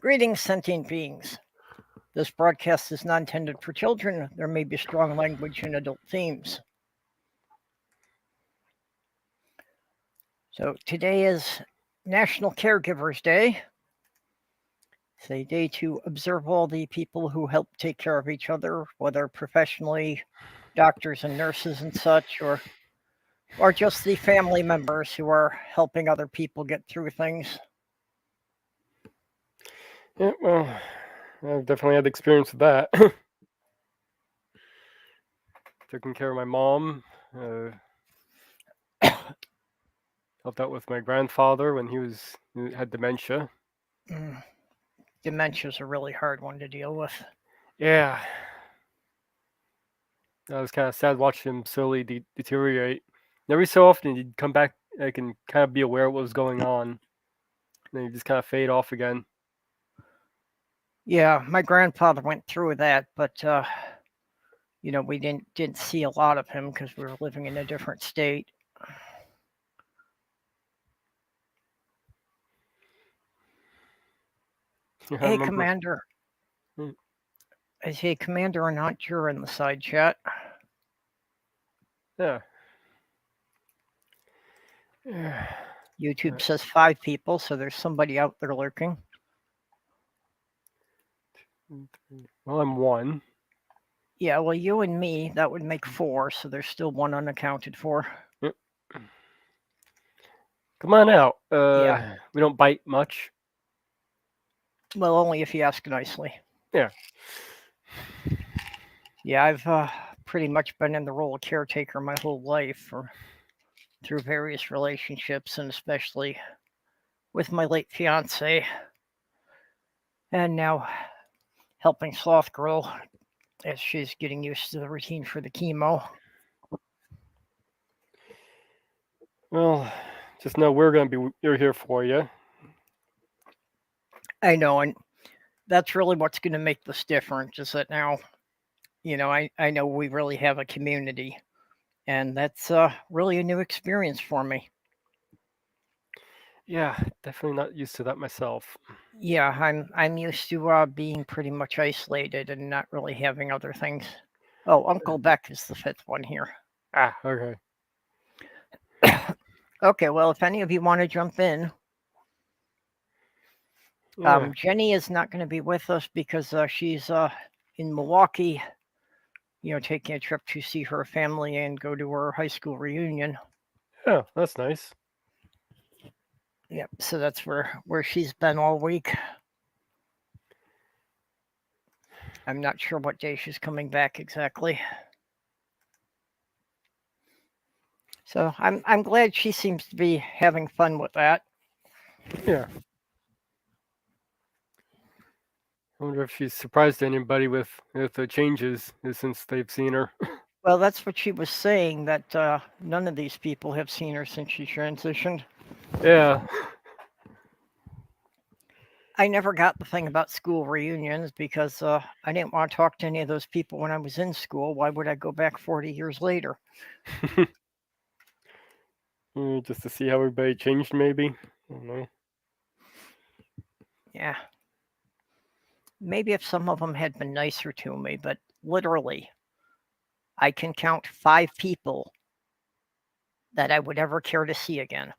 Greetings, sentient beings. This broadcast is not intended for children. There may be strong language and adult themes. So today is National Caregivers Day. It's a day to observe all the people who help take care of each other, whether professionally, doctors and nurses and such, or just the family members who are helping other people get through things. Yeah, well, I've definitely had experience with that. Taking care of my mom, helped out with my grandfather when he had dementia. Dementia is a really hard one to deal with. Yeah, I was kind of sad watching him slowly deteriorate. And every so often he'd come back, I can kind of be aware of what was going on. And then he'd just kind of fade off again. Yeah, my grandfather went through that, but we didn't see a lot of him because we were living in a different state. Yeah, I Hey, remember. Commander. I say Commander and not you're in the side chat. Yeah. Yeah. YouTube says 5 people, so there's somebody out there lurking. Well, I'm 1. Yeah, well, you and me, that would make 4, so there's still 1 unaccounted for. Yep. Come on out. Yeah. We don't bite much. Well, only if you ask nicely. Yeah. Yeah, I've pretty much been in the role of caretaker my whole life, through various relationships, and especially with my late fiance, and now helping Slothgurl as she's getting used to the routine for the chemo. Well, just know we're here for you. I know, and that's really what's going to make this different, is that now, I know we really have a community, and that's really a new experience for me. Yeah, definitely not used to that myself. Yeah, I'm used to being pretty much isolated and not really having other things. Oh, Uncle Beck is the 5th one here. Ah, okay. Okay, well, if any of you want to jump in. Yeah. Jenny is not going to be with us because she's in Milwaukee, taking a trip to see her family and go to her high school reunion. Yeah, that's nice. Yep, so that's where she's been all week. I'm not sure what day she's coming back exactly. So I'm glad she seems to be having fun with that. Yeah. I wonder if she's surprised anybody with the changes since they've seen her. Well, that's what she was saying, that none of these people have seen her since she transitioned. Yeah. I never got the thing about school reunions because I didn't want to talk to any of those people when I was in school. Why would I go back 40 years later? Just to see how everybody changed, maybe. I don't know. Yeah. Maybe if some of them had been nicer to me, but literally, I can count 5 people that I would ever care to see again.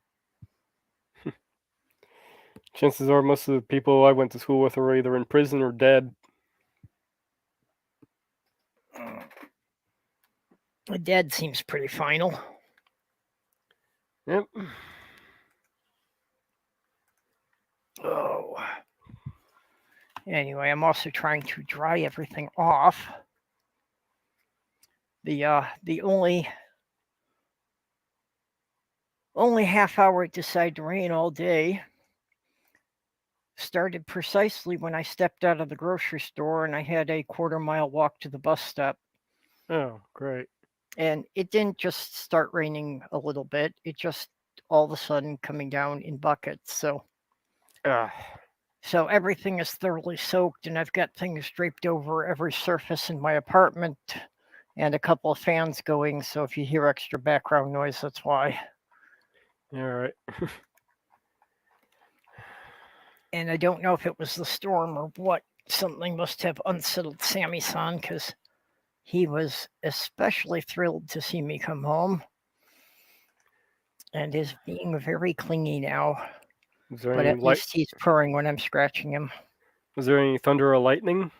Chances are most of the people I went to school with are either in prison or dead. Dead seems pretty final. Yep. Oh. Anyway, I'm also trying to dry everything off. The only half hour it decided to rain all day started precisely when I stepped out of the grocery store and I had a 1/4-mile walk to the bus stop. Oh, great. And it didn't just start raining a little bit, it just all of a sudden coming down in buckets. So everything is thoroughly soaked, and I've got things draped over every surface in my apartment and a couple of fans going. So if you hear extra background noise, that's why. All right. And I don't know if it was the storm or what. Something must have unsettled Sammy-san because he was especially thrilled to see me come home and is being very clingy now. Was there But any at least he's purring when I'm scratching him. Was there any thunder or lightning?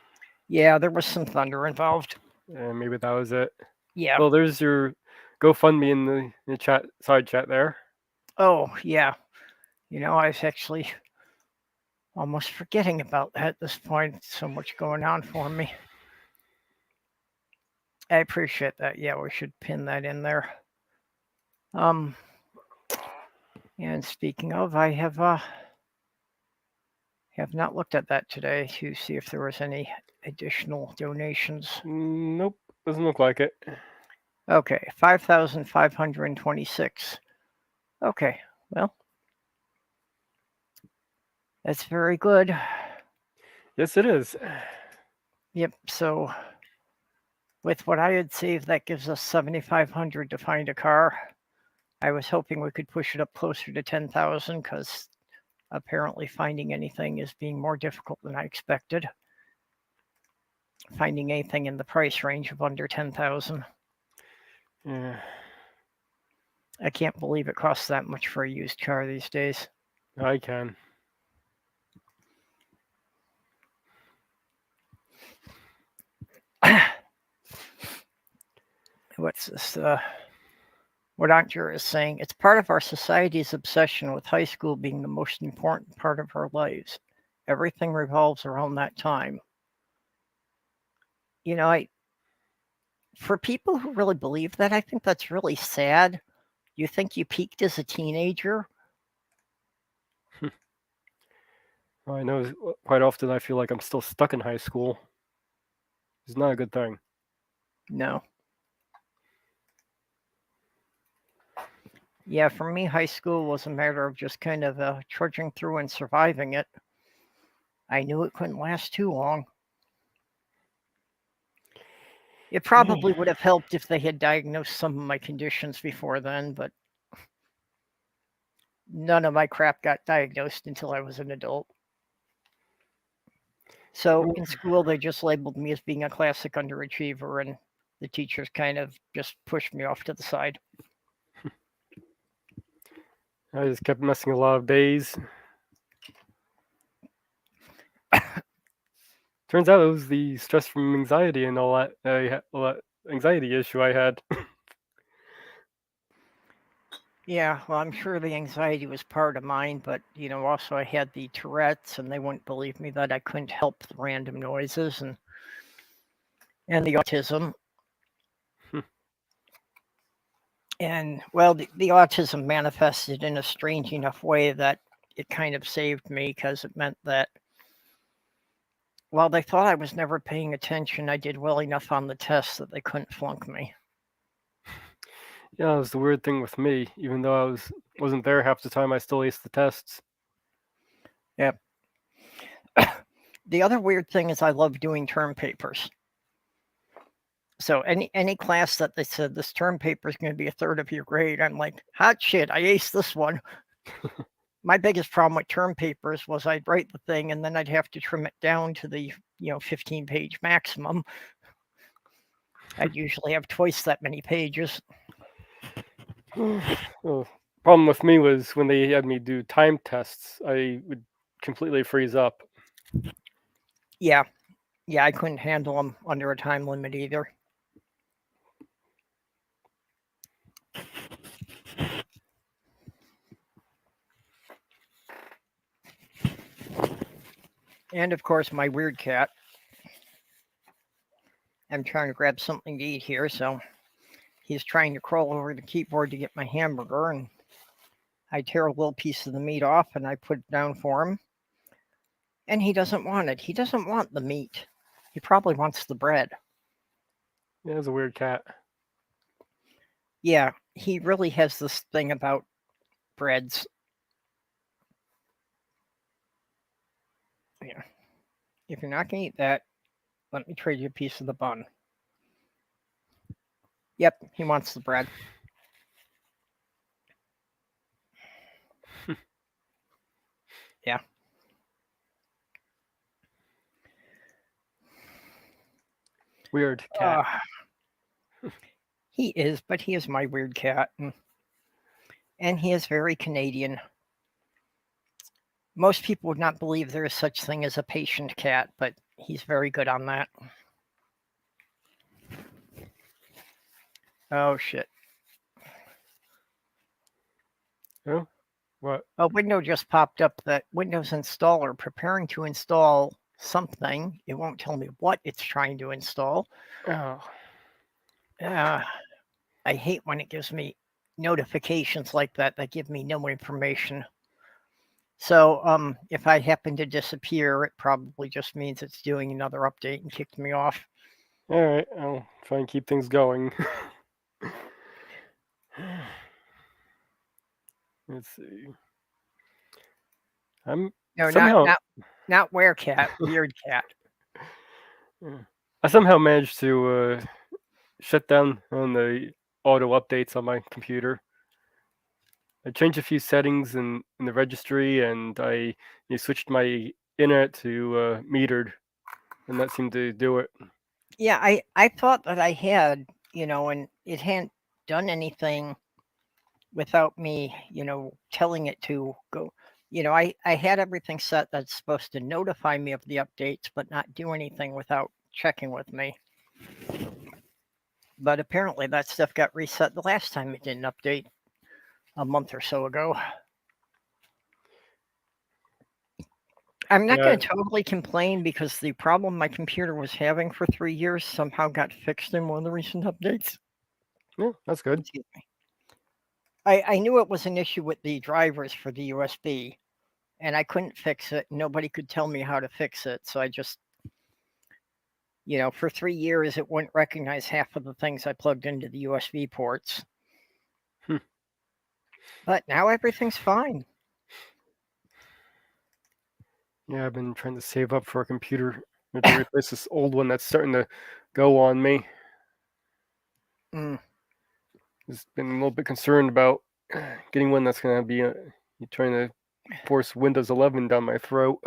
Yeah, there was some thunder involved. Maybe that was it. Yeah. Well, there's your GoFundMe in the chat side chat there. Oh, yeah. I was actually almost forgetting about that at this point. So much going on for me. I appreciate that. Yeah, we should pin that in there. And speaking of, I have not looked at that today to see if there was any additional donations. Nope, doesn't look like it. Okay, 5,526. Okay, well, that's very good. Yes, it is. Yep. So, with what I had saved, that gives us 7,500 to find a car. I was hoping we could push it up closer to 10,000 because apparently finding anything is being more difficult than I expected. Finding anything in the price range of under 10,000. Yeah. I can't believe it costs that much for a used car these days. I can. What's this? What Auntie is saying, it's part of our society's obsession with high school being the most important part of our lives. Everything revolves around that time. For people who really believe that, I think that's really sad. You think you peaked as a teenager? I know quite often I feel like I'm still stuck in high school. It's not a good thing. No. Yeah, for me, high school was a matter of just kind of trudging through and surviving it. I knew it couldn't last too long. It probably would have helped if they had diagnosed some of my conditions before then, but none of my crap got diagnosed until I was an adult. So in school, they just labeled me as being a classic underachiever, and the teachers kind of just pushed me off to the side. I just kept missing a lot of days. Turns out it was the stress from anxiety and all that anxiety issue I had. Yeah, well, I'm sure the anxiety was part of mine, but also I had the Tourette's, and they wouldn't believe me that I couldn't help the random noises and the autism. And well, the autism manifested in a strange enough way that it kind of saved me because it meant that while they thought I was never paying attention, I did well enough on the tests that they couldn't flunk me. Yeah, it was the weird thing with me. Even though I wasn't there half the time, I still aced the tests. Yep. The other weird thing is I love doing term papers. So any class that they said this term paper is going to be a third of your grade, I'm like, hot shit, I aced this one. My biggest problem with term papers was I'd write the thing and then I'd have to trim it down to the 15-page maximum. I'd usually have twice that many pages. Well, problem with me was when they had me do time tests, I would completely freeze up. Yeah, I couldn't handle them under a time limit either. And of course, my weird cat. I'm trying to grab something to eat here, so he's trying to crawl over the keyboard to get my hamburger, and I tear a little piece of the meat off and I put it down for him. And he doesn't want it. He doesn't want the meat. He probably wants the bread. Yeah, it's a weird cat. Yeah, he really has this thing about breads. Yeah. If you're not going to eat that, let me trade you a piece of the bun. Yep, he wants the bread. Yeah. weird cat. He is, but he is my weird cat. And he is very Canadian. Most people would not believe there is such thing as a patient cat, but he's very good on that. Oh, shit. Oh, what? A window just popped up that Windows installer preparing to install something. It won't tell me what it's trying to install. Oh. I hate when it gives me notifications like that give me no information. So if I happen to disappear, it probably just means it's doing another update and kicked me off. All right, I'll try and keep things going. Let's see. I'm No, somehow not werecat, weird cat. I somehow managed to shut down on the auto updates on my computer. I changed a few settings in the registry, and I switched my internet to metered, and that seemed to do it. Yeah, I thought that I had, and it hadn't done anything without me, telling it to go. I had everything set that's supposed to notify me of the updates, but not do anything without checking with me. But apparently that stuff got reset the last time it didn't update a month or so ago. I'm not going to totally complain because the problem my computer was having for 3 years somehow got fixed in one of the recent updates. Yeah, that's good. Excuse me. I knew it was an issue with the drivers for the USB, and I couldn't fix it. Nobody could tell me how to fix it, so I just, for 3 years, it wouldn't recognize half of the things I plugged into the USB ports. But now everything's fine. Yeah, I've been trying to save up for a computer to replace this old one that's starting to go on me. Just been a little bit concerned about getting one that's going to be trying to force Windows 11 down my throat.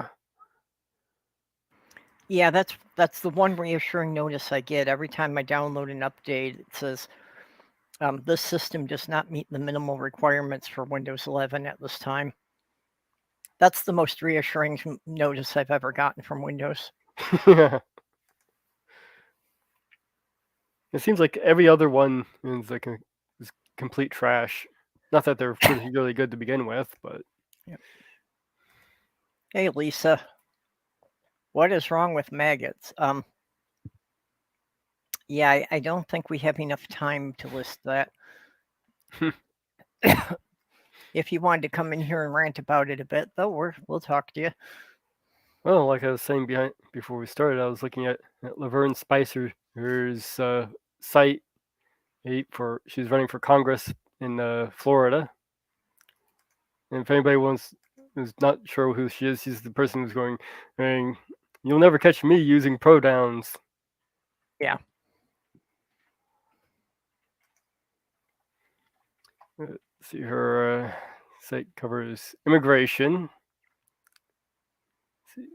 Yeah, that's the one reassuring notice I get every time I download an update. It says, this system does not meet the minimal requirements for Windows 11 at this time. That's the most reassuring notice I've ever gotten from Windows. Yeah. It seems like every other one is is complete trash. Not that they're really good to begin with, but. Yep. Hey, Lisa. What is wrong with maggots? Yeah, I don't think we have enough time to list that. If you wanted to come in here and rant about it a bit, though, we'll talk to you. Well, like I was saying before we started, I was looking at Laverne Spicer's site. She's running for Congress in Florida. And if anybody is not sure who she is, she's the person who's going, "You'll never catch me using pronouns." Yeah. Let's see, her site covers immigration. She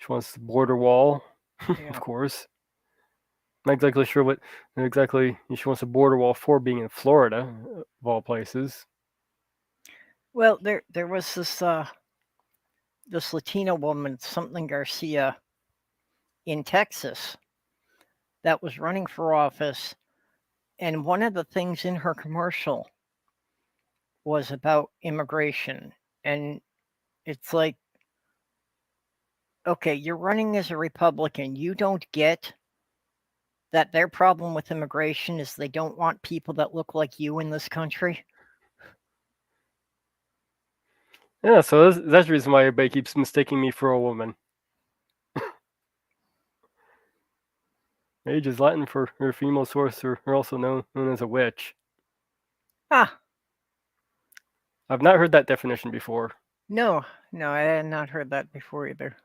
wants the border wall, Yeah. of course. Not exactly sure what exactly she wants a border wall for, being in Florida, of all places. Well, there was this Latino woman, something Garcia, in Texas, that was running for office, and one of the things in her commercial was about immigration, and it's like, okay, you're running as a Republican. You don't get that their problem with immigration is they don't want people that look like you in this country? Yeah, so that's the reason why everybody keeps mistaking me for a woman. Age is Latin for her female source, or also known as a witch. Ah. I've not heard that definition before. No, I had not heard that before either.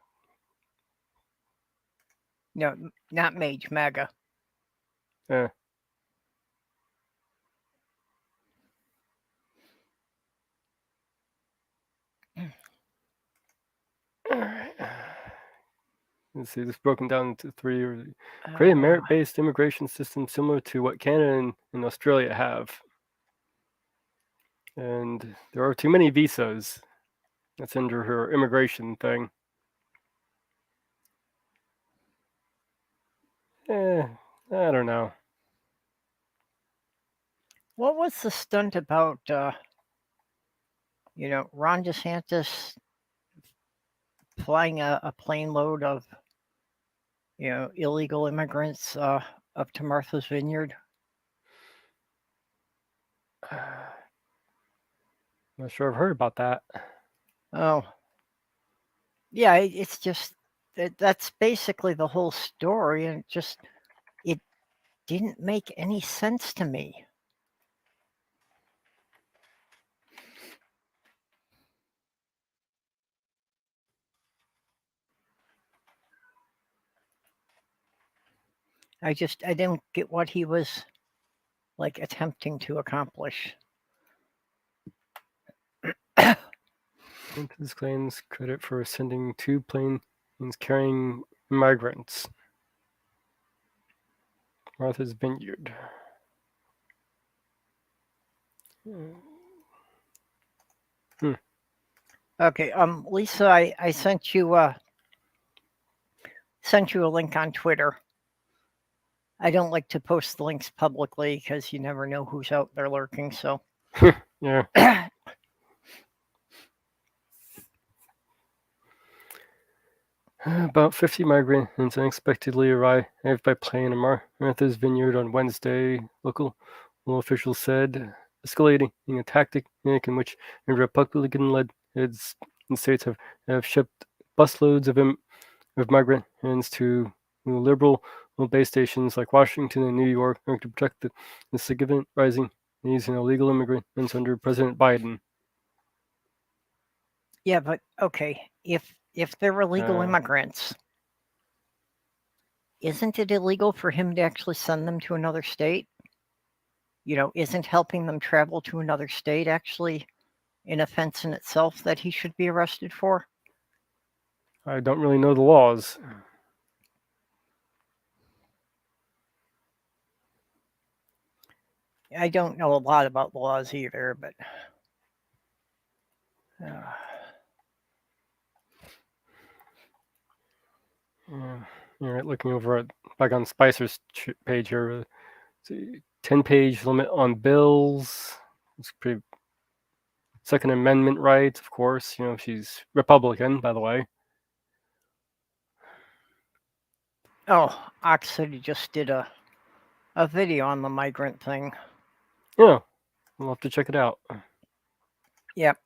No, not mage, MAGA. Yeah. All right. let's see, this broken down into three. Create a merit-based immigration system similar to what Canada and Australia have. And there are too many visas. That's under her immigration thing. I don't know. What was the stunt about, Ron DeSantis flying a plane load of, illegal immigrants up to Martha's Vineyard? Not sure I've heard about that. Oh, yeah, it's just that's basically the whole story, and it didn't make any sense to me. I didn't get what he was like attempting to accomplish. This claims credit for sending 2 planes carrying migrants. Martha's Vineyard. Okay, Lisa, I sent you a link on Twitter. I don't like to post the links publicly because you never know who's out there lurking. So yeah. About 50 migrants unexpectedly arrived by plane in Martha's Vineyard on Wednesday, local officials said, escalating a tactic in which Republican-led states have shipped busloads of migrants to liberal base stations like Washington and New York to protect the significant rising needs in illegal immigrants under President Biden. Yeah, but okay, if they're illegal immigrants, isn't it illegal for him to actually send them to another state? Isn't helping them travel to another state actually an offense in itself that he should be arrested for? I don't really know the laws. I don't know a lot about laws either, but Looking over at back on Spicer's page here, 10-page limit on bills. It's pretty. Second Amendment rights, of course. She's Republican, by the way. Oh, Ox said he just did a video on the migrant thing. Yeah, we'll have to check it out. Yep.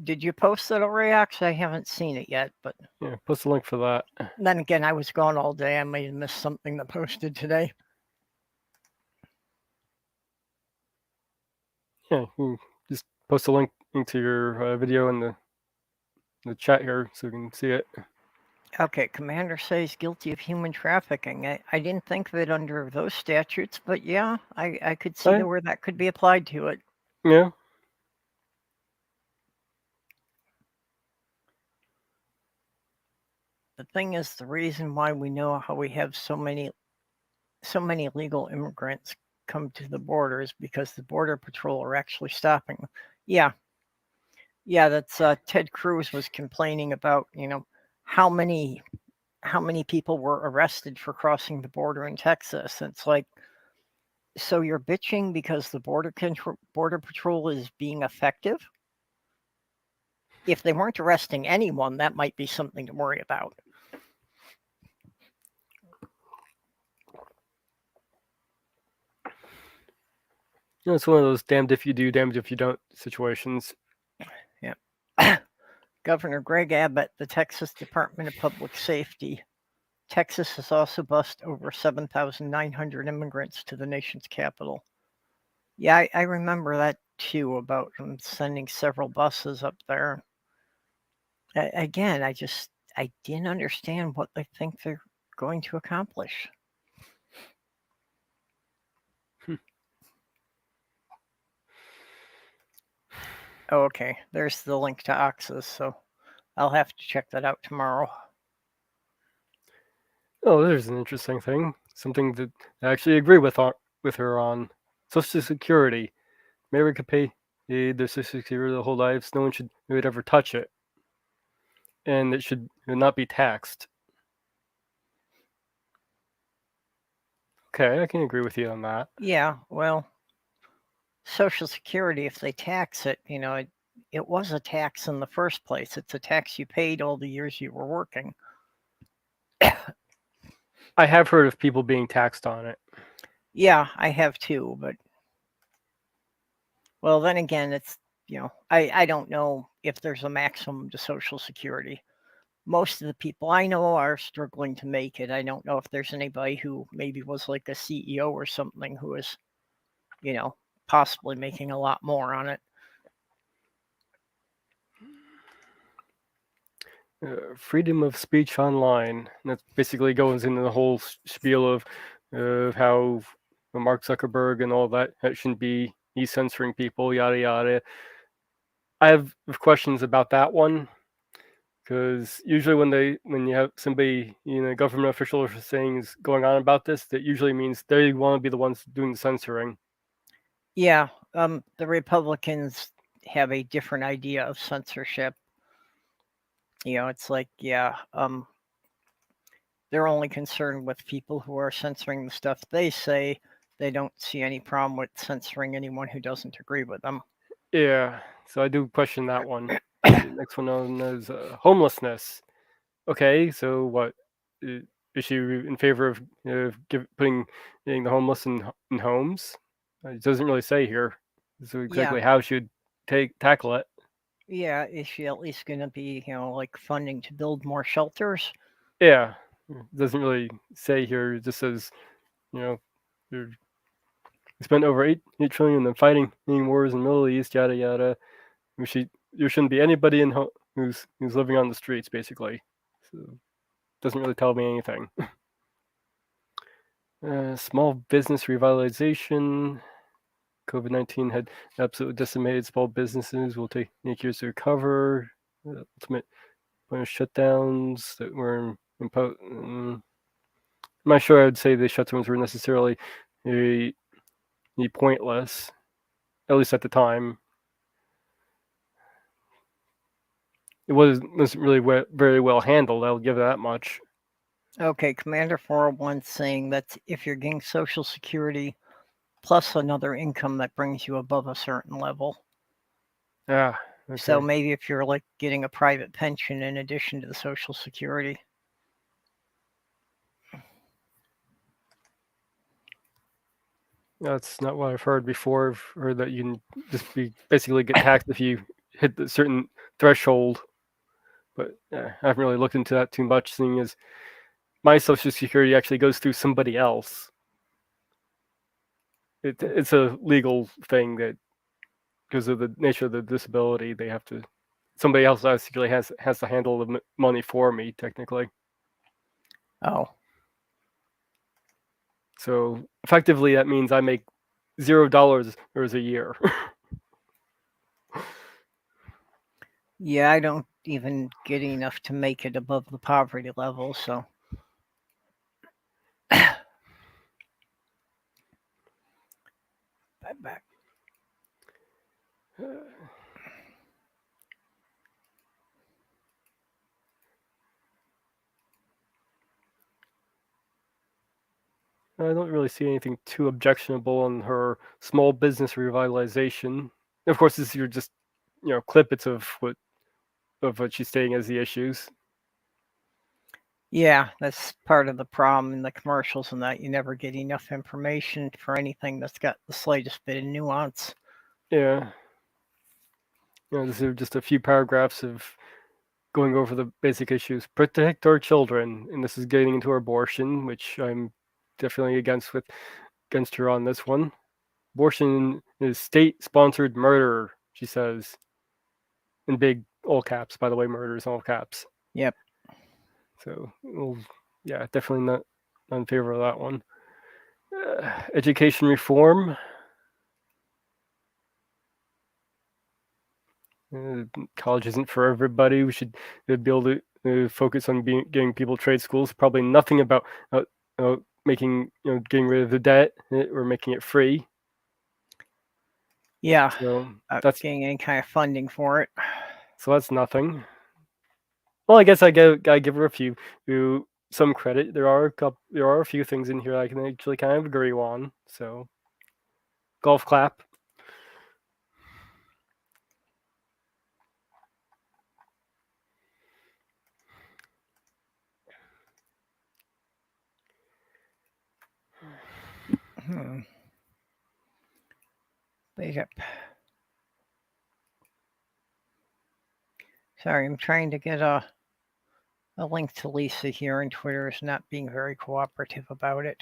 Did you post it already, Ox? I haven't seen it yet, but yeah, post a link for that. Then again, I was gone all day. I might have missed something that posted today. Yeah, you just post a link to your video in the chat here so we can see it. Okay, Commander says guilty of human trafficking. I didn't think of it under those statutes, but yeah, I could see where that could be applied to it. Yeah. The thing is, the reason why we know how we have so many illegal immigrants come to the border is because the Border Patrol are actually stopping them. Yeah, that's Ted Cruz was complaining about, how many people were arrested for crossing the border in Texas. It's like, so you're bitching because the Border Patrol is being effective? If they weren't arresting anyone, that might be something to worry about. It's one of those damned if you do, damned if you don't situations. Yeah. Governor Greg Abbott, the Texas Department of Public Safety. Texas has also bused over 7,900 immigrants to the nation's capital. Yeah, I remember that too, about them sending several buses up there. Again, I didn't understand what they think they're going to accomplish. Oh, okay. There's the link to Oxus, so I'll have to check that out tomorrow. Oh, there's an interesting thing. Something that I actually agree with her on. Social Security. Mary could pay their Social Security their whole lives. No one should would ever touch it, and it should not be taxed. Okay, I can agree with you on that. Yeah, well, Social Security, if they tax it, it was a tax in the first place. It's a tax you paid all the years you were working. I have heard of people being taxed on it. Yeah, I have too, but well, then again, I don't know if there's a maximum to Social Security. Most of the people I know are struggling to make it. I don't know if there's anybody who maybe was like a CEO or something who is, possibly making a lot more on it. Freedom of speech online. That basically goes into the whole spiel of how Mark Zuckerberg and all that shouldn't be he's censoring people, yada yada. I have questions about that one because usually when you have somebody government official or things going on about this, that usually means they want to be the ones doing the censoring. Yeah, the Republicans have a different idea of censorship. It's like, yeah, they're only concerned with people who are censoring the stuff they say. They don't see any problem with censoring anyone who doesn't agree with them. Yeah, so I do question that one. The next one on is homelessness. Okay, so what is she in favor of putting the homeless in homes? It doesn't really say here. So Yeah, exactly how she would tackle it. yeah. Is she at least going to be, like funding to build more shelters? Yeah, it doesn't really say here. It just says you know we spent over 8 trillion in fighting any wars in the Middle East, yada yada. There shouldn't be anybody who's living on the streets, basically. So it doesn't really tell me anything. Small business revitalization. COVID-19 had absolutely decimated small businesses. Will take years to recover. Ultimate point of shutdowns that were imposed. I'm not sure I'd say the shutdowns were necessarily uh, pointless, at least at the time. It wasn't really very well handled. I'll give it that much. Okay, Commander 401 saying that if you're getting Social Security plus another income that brings you above a certain level. Ah, So okay. maybe if you're like getting a private pension in addition to the Social Security. That's not what I've heard before. I've heard that you can just basically get taxed if you hit the certain threshold. But I haven't really looked into that too much, seeing as my Social Security actually goes through somebody else. It's a legal thing that because of the nature of the disability, they have to. Somebody else actually has to handle the money for me, technically. Oh, So effectively, that means I make $0 a year. yeah, I don't even get enough to make it above the poverty level, so. Back. I don't really see anything too objectionable on her small business revitalization. Of course, this are just clippets of what she's stating as the issues. Yeah, that's part of the problem in the commercials, and that you never get enough information for anything that's got the slightest bit of nuance. Yeah, this are just a few paragraphs of going over the basic issues. Protect our children, and this is getting into abortion, which I'm definitely against her on this one. Abortion is state-sponsored murder, she says, in big all caps. By the way, murder is all caps. Yep. So, yeah, definitely not in favor of that one. Education reform. College isn't for everybody. We should be able to focus on getting people trade schools. Probably nothing about making getting rid of the debt or making it free. Yeah, So that's getting any kind of funding for it. So that's nothing. Well, I guess I give her a few some credit. There are a few things in here I can actually kind of agree on. So golf clap. Wake up. Sorry, I'm trying to get a link to Lisa here, and Twitter is not being very cooperative about it.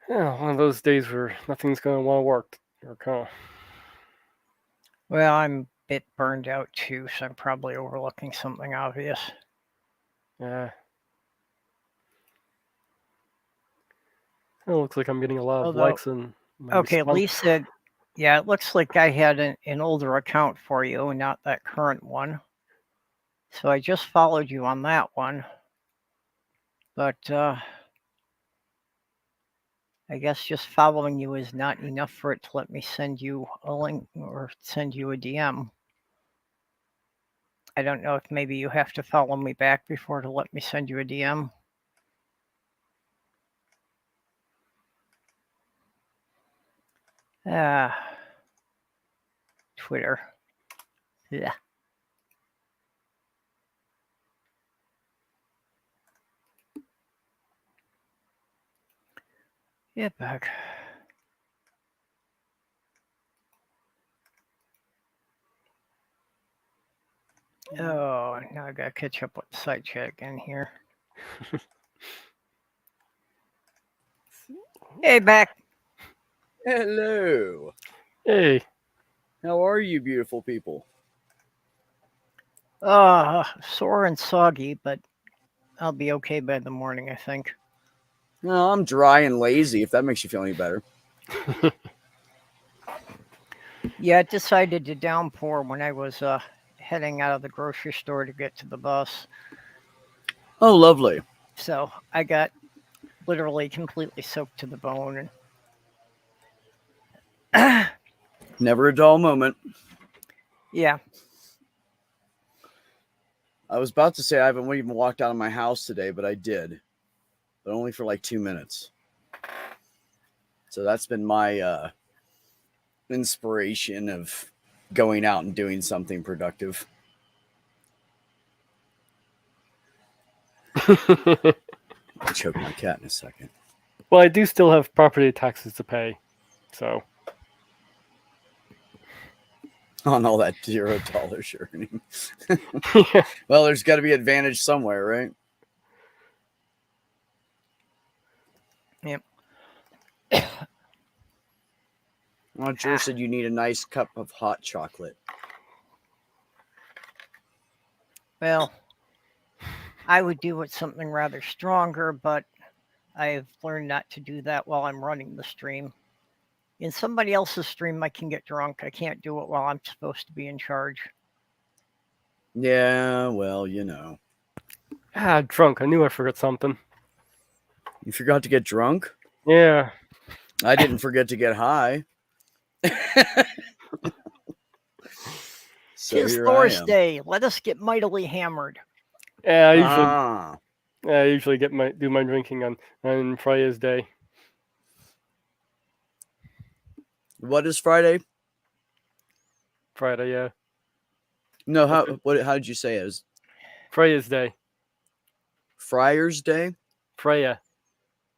Yeah, one of those days where nothing's going to want to work. Well, I'm a bit burned out too, so I'm probably overlooking something obvious. Yeah. It looks like I'm getting a lot of likes and okay, Lisa. Yeah, it looks like I had an older account for you, not that current one. So I just followed you on that one. But I guess just following you is not enough for it to let me send you a link or send you a DM. I don't know if maybe you have to follow me back before to let me send you a DM. Twitter. Yeah. Get back. Oh, now I gotta catch up with the side chat again here. Hey, back. Hello. Hey. How are you, beautiful people? Sore and soggy, but I'll be okay by the morning, I think. No, I'm dry and lazy, if that makes you feel any better. Yeah, it decided to downpour when I was heading out of the grocery store to get to the bus. Oh, lovely. So I got literally completely soaked to the bone. And never a dull moment. Yeah. I was about to say I haven't even walked out of my house today, but I did. But only for like 2 minutes. So that's been my inspiration of going out and doing something productive. I'll choke my cat in a second. Well, I do still have property taxes to pay, so. On all that $0 you're earning. Well, there's got to be advantage somewhere, right? Yep. Well, George said you need a nice cup of hot chocolate. Well, I would do it something rather stronger, but I've learned not to do that while I'm running the stream. In somebody else's stream, I can get drunk. I can't do it while I'm supposed to be in charge. Yeah, well, you know. Drunk. I knew I forgot something. You forgot to get drunk? Yeah. I didn't forget to get high. So Tis Thor's Day. Let us get mightily hammered. Yeah, I usually do my drinking on Friday's day. What is Friday? Friday, yeah. No, how did you say it? Was Freya's Day. Friar's Day? Freya.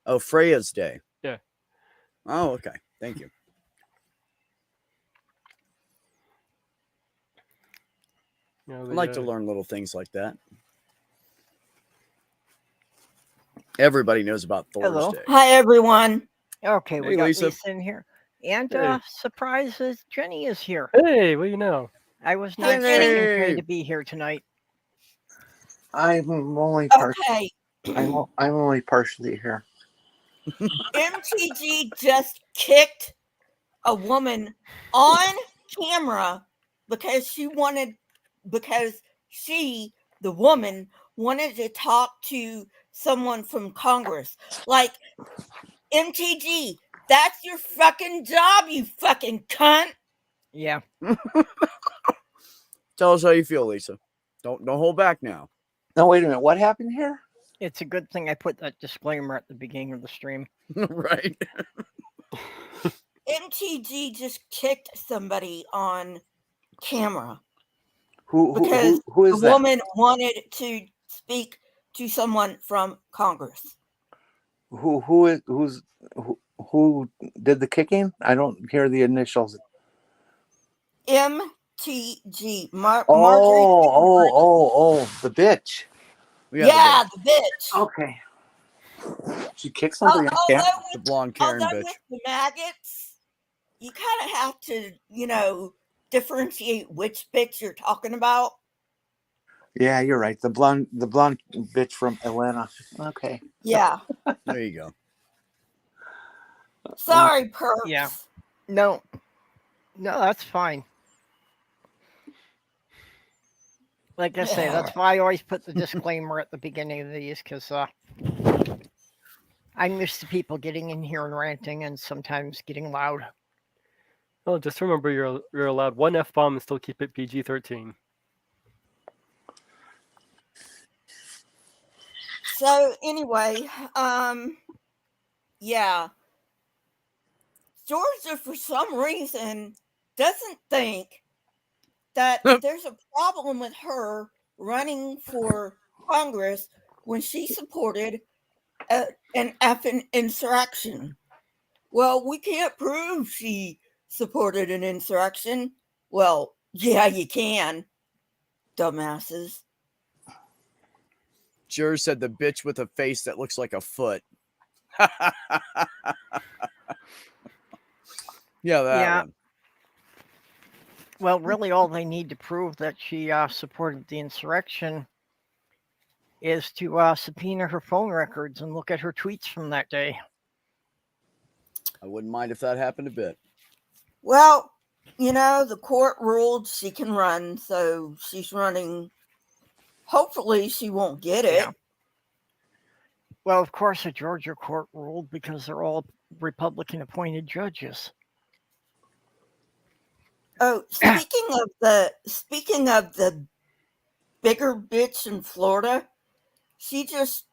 Oh, Freya's Day. Yeah. Oh, okay. Thank you. I like to learn little things like that. Everybody knows about Thor's Day. Hi, everyone. Okay, we got Lisa. Lisa in here. And surprise, Jenny is here. Hey, what do you know? I was not expecting Jenny to be here tonight. I'm only Okay. I'm only partially here. MTG just kicked a woman on camera because she, the woman, wanted to talk to someone from Congress. Like, MTG, that's your fucking job, you fucking cunt. Yeah. Tell us how you feel, Lisa. Don't hold back now. No, wait a minute. What happened here? It's a good thing I put that disclaimer at the beginning of the stream. Right. MTG just kicked somebody on camera Who because who is the that? woman wanted to speak to someone from Congress. Who did the kicking? I don't hear the initials. MTG. Marjorie. Oh, the bitch. Yeah, the bitch. Okay. She kicked somebody on camera. The blonde Karen although bitch. with the maggots, you kind of have to, differentiate which bitch you're talking about. Yeah, you're right. The blonde bitch from Atlanta. Okay. Yeah. There you go. Sorry, perps. Yeah. No, that's fine. Like I say, that's why I always put the disclaimer at the beginning of these, because I'm used to people getting in here and ranting and sometimes getting loud. Well, just remember you're allowed one F-bomb and still keep it PG-13. So anyway, yeah. Georgia, for some reason, doesn't think that there's a problem with her running for Congress when she supported an effing insurrection. Well, we can't prove she supported an insurrection. Well, yeah, you can, dumbasses. Jur said the bitch with a face that looks like a foot. Yeah, that one. Well, really, all they need to prove that she supported the insurrection is to subpoena her phone records and look at her tweets from that day. I wouldn't mind if that happened a bit. Well, the court ruled she can run, so she's running. Hopefully, she won't get it. Yeah. Well, of course, the Georgia court ruled because they're all Republican-appointed judges. Oh, speaking of the bigger bitch in Florida, she just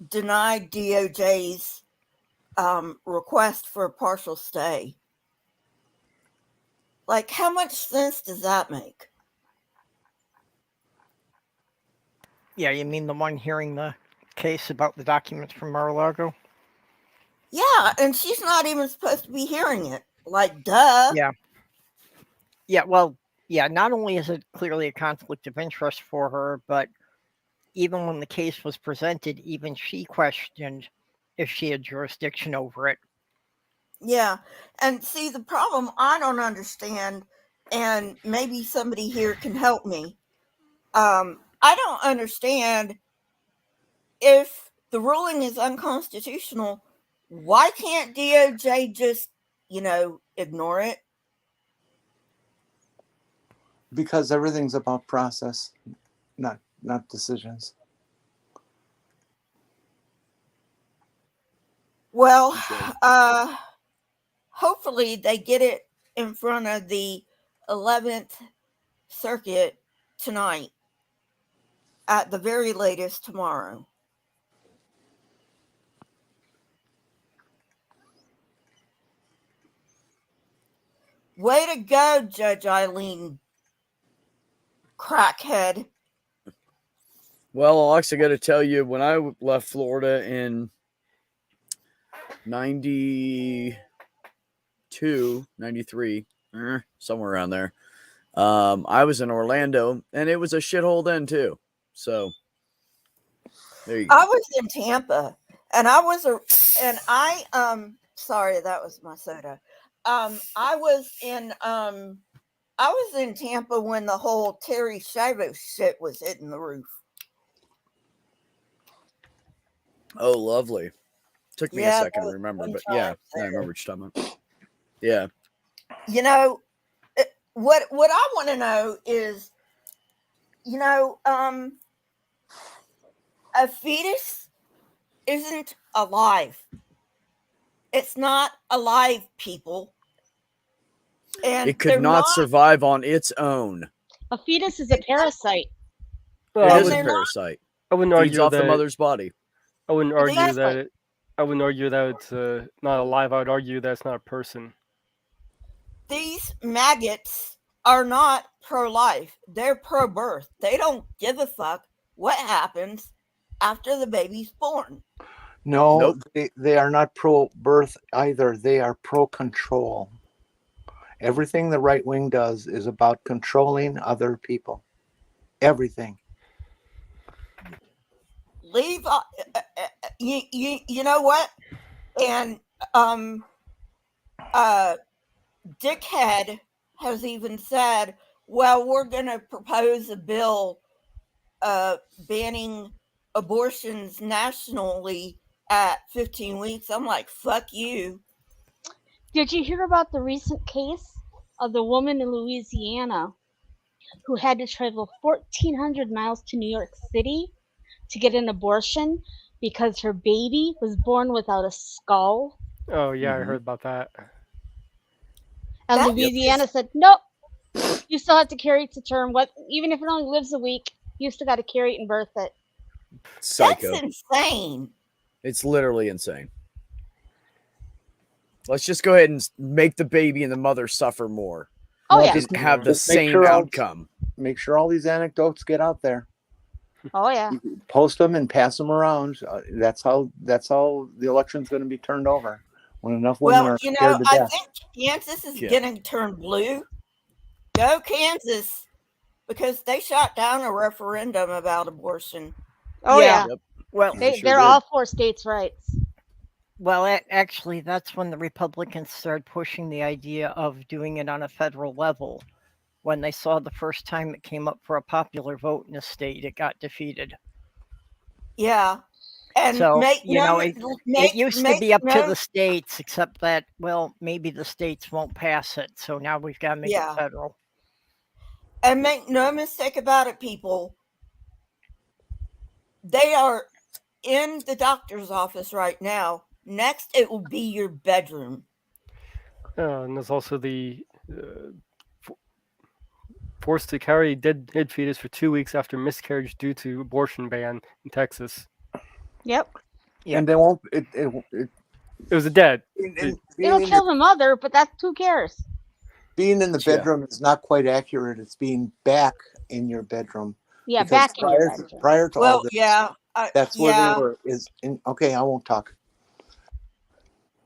denied DOJ's request for a partial stay. Like, how much sense does that make? Yeah, you mean the one hearing the case about the documents from Mar-a-Lago? Yeah, and she's not even supposed to be hearing it. Like, duh. Yeah. Yeah, well, yeah, not only is it clearly a conflict of interest for her, but even when the case was presented, even she questioned if she had jurisdiction over it. Yeah, and see, the problem I don't understand, and maybe somebody here can help me. I don't understand, if the ruling is unconstitutional, why can't DOJ just, ignore it? Because everything's about process, not decisions. Well, hopefully they get it in front of the 11th Circuit tonight, at the very latest tomorrow. Way to go, Judge Eileen, crackhead. Well, Alex, I got to tell you, when I left Florida in 92, 93, somewhere around there, I was in Orlando, and it was a shithole then too. So there you go. I was in Tampa, and sorry, that was my soda. I was in Tampa when the whole Terry Schiavo shit was hitting the roof. Oh, lovely. Took me a second to remember, but yeah, I remember what you're talking about. Yeah. What I want to know is, A fetus isn't alive. It's not alive, people. And It could not survive on its own. A fetus is a parasite. Well, It I is a would, parasite. I wouldn't Feeds argue off the that. mother's body. I wouldn't argue that Exactly. it. I wouldn't argue that it's not alive. I would argue that it's not a person. These maggots are not pro-life. They're pro-birth. They don't give a fuck what happens after the baby's born. No, Nope. they are not pro-birth either. They are pro-control. Everything the right wing does is about controlling other people. Everything. Leave. You know what? And Dickhead has even said, "Well, we're going to propose a bill banning abortions nationally at 15 weeks." I'm like, fuck you. Did you hear about the recent case of the woman in Louisiana who had to travel 1,400 miles to New York City to get an abortion because her baby was born without a skull? Oh yeah, Mhm. I heard about that. And That Louisiana said, nope, you still have to carry it to term. Even if it only lives a week, you still got to carry it and birth it. Psycho. That's insane. It's literally insane. Let's just go ahead and make the baby and the mother suffer more. Oh, Well, yeah. And have the Just make same sure all- outcome. Make sure all these anecdotes get out there. Oh, yeah. Post them and pass them around. That's how the election's going to be turned over. When enough women Well, are you scared know, to I death. think Kansas is Yeah. getting turned blue. Go Kansas, because they shot down a referendum about abortion. Oh, Yeah. yeah. Yep. Well, They sure They're did. all for states' rights. well, actually, that's when the Republicans started pushing the idea of doing it on a federal level. When they saw the first time it came up for a popular vote in a state, it got defeated. Yeah. And So, make you no, know, it make, used to make be up no, to the states, except that, well, maybe the states won't pass it. So now we've got to make Yeah. it federal. And make no mistake about it, people. They are in the doctor's office right now. Next, it will be your bedroom. And there's also the forced to carry dead fetus for 2 weeks after miscarriage due to abortion ban in Texas. Yep. Yeah. And they won't. It was a dead. It'll kill the mother, but who cares? Being in the Yeah. bedroom is not quite accurate. It's being back in your bedroom. Yeah, Because back in your bedroom. Prior to all Well, this, yeah. that's where yeah. they were. Okay, I won't talk.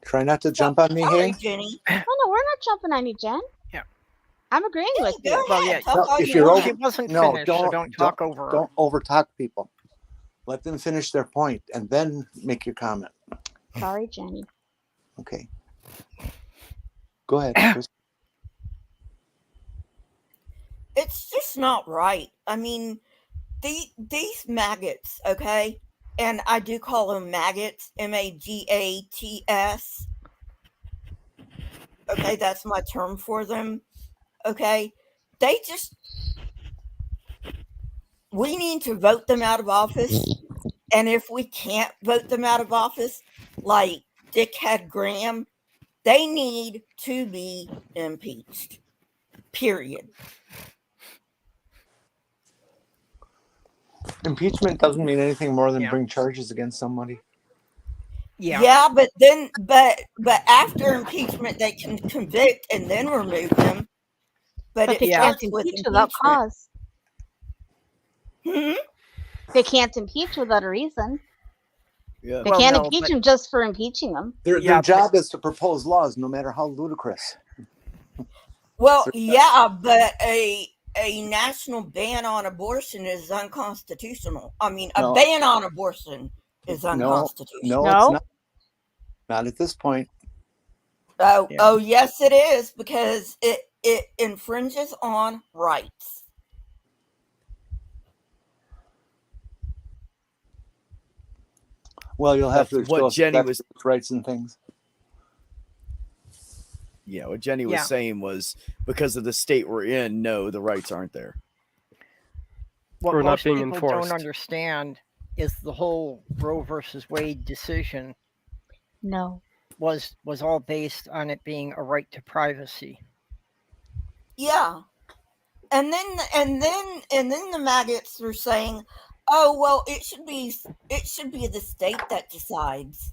Try not to jump on me Sorry, here. Jenny. Oh, no, we're not jumping on you, Jen. Yeah. I'm agreeing with Go you. Well, ahead, yeah. talk No, all if you you're want. She wasn't No, finished, so don't talk over her. Don't overtalk people. Let them finish their point and then make your comment. Sorry, Jenny. Okay. Go ahead. It's just not right. I mean, these maggots, okay? And I do call them maggots, MAGATS. Okay, that's my term for them. Okay? We need to vote them out of office. And if we can't vote them out of office, like Dickhead Graham, they need to be impeached. Period. Impeachment doesn't mean anything more than Yeah. bring charges against somebody. Yeah. But after impeachment, they can convict and then remove them. But But it they starts can't with impeach without impeachment. cause. Hmm? They can't impeach without a reason. Yeah. They Well, can't no, impeach but- them just for impeaching them. Their Yeah, job is to propose laws, no matter how ludicrous. Well, yeah, but a national ban on abortion is unconstitutional. I mean, a No. ban on abortion is No, unconstitutional. no, No? it's not. Not at this point. Oh, Yeah. oh, yes, it is, because it infringes on rights. Well, you'll have That's to what show us Jenny that's was- rights and things. Yeah, what Jenny was Yeah. saying was because of the state we're in, no, the rights aren't there. What Or not most being people enforced. don't understand is the whole Roe versus Wade decision No. was all based on it being a right to privacy. Yeah. And then the maggots were saying, "Oh, well, it should be the state that decides."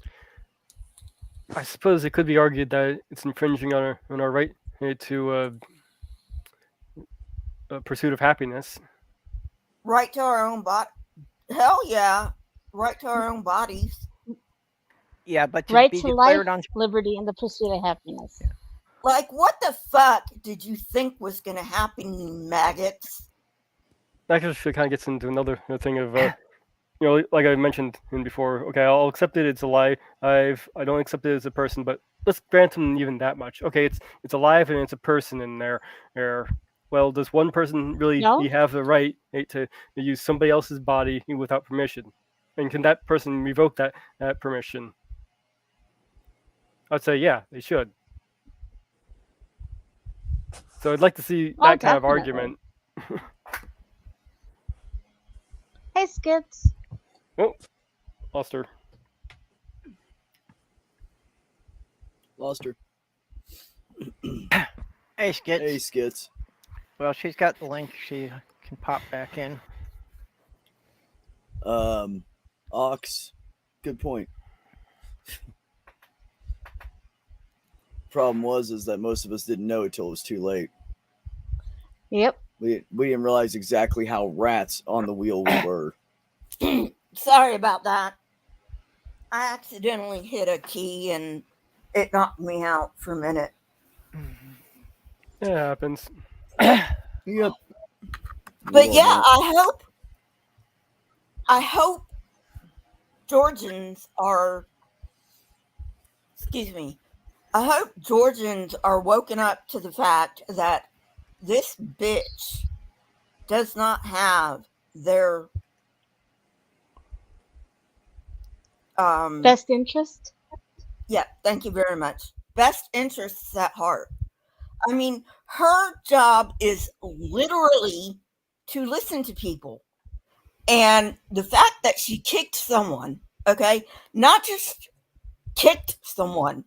I suppose it could be argued that it's infringing on our right to pursuit of happiness. Right to our own body. Hell yeah. Right to our own bodies. Yeah, but to Right be to life, declared on liberty, and the pursuit of happiness. Like, what the fuck did you think was going to happen, you maggots? That actually kind of gets into another thing of, like I mentioned before. Okay, I'll accept it. It's a lie. I don't accept it as a person, but let's grant them even that much. Okay, it's alive and it's a person in there. Well, does one person really No. have the right to use somebody else's body without permission? And can that person revoke that permission? I'd say yeah, they should. So I'd like to see Oh, that kind of definitely. argument. Hey, Skits. Oh, lost her. Lost her. Hey, Skits. Hey, Skits. Well, she's got the link. She can pop back in. Ox. Good point. Problem is that most of us didn't know it till it was too late. Yep. We didn't realize exactly how rats on the wheel we were. Sorry about that. I accidentally hit a key and it knocked me out for a minute. It happens. Yep. But yeah, I hope Georgians are, I hope Georgians are woken up to the fact that this bitch does not have their Best interest. Yeah, thank you very much. Best interests at heart. I mean, her job is literally to listen to people. And the fact that she kicked someone, okay, not just kicked someone,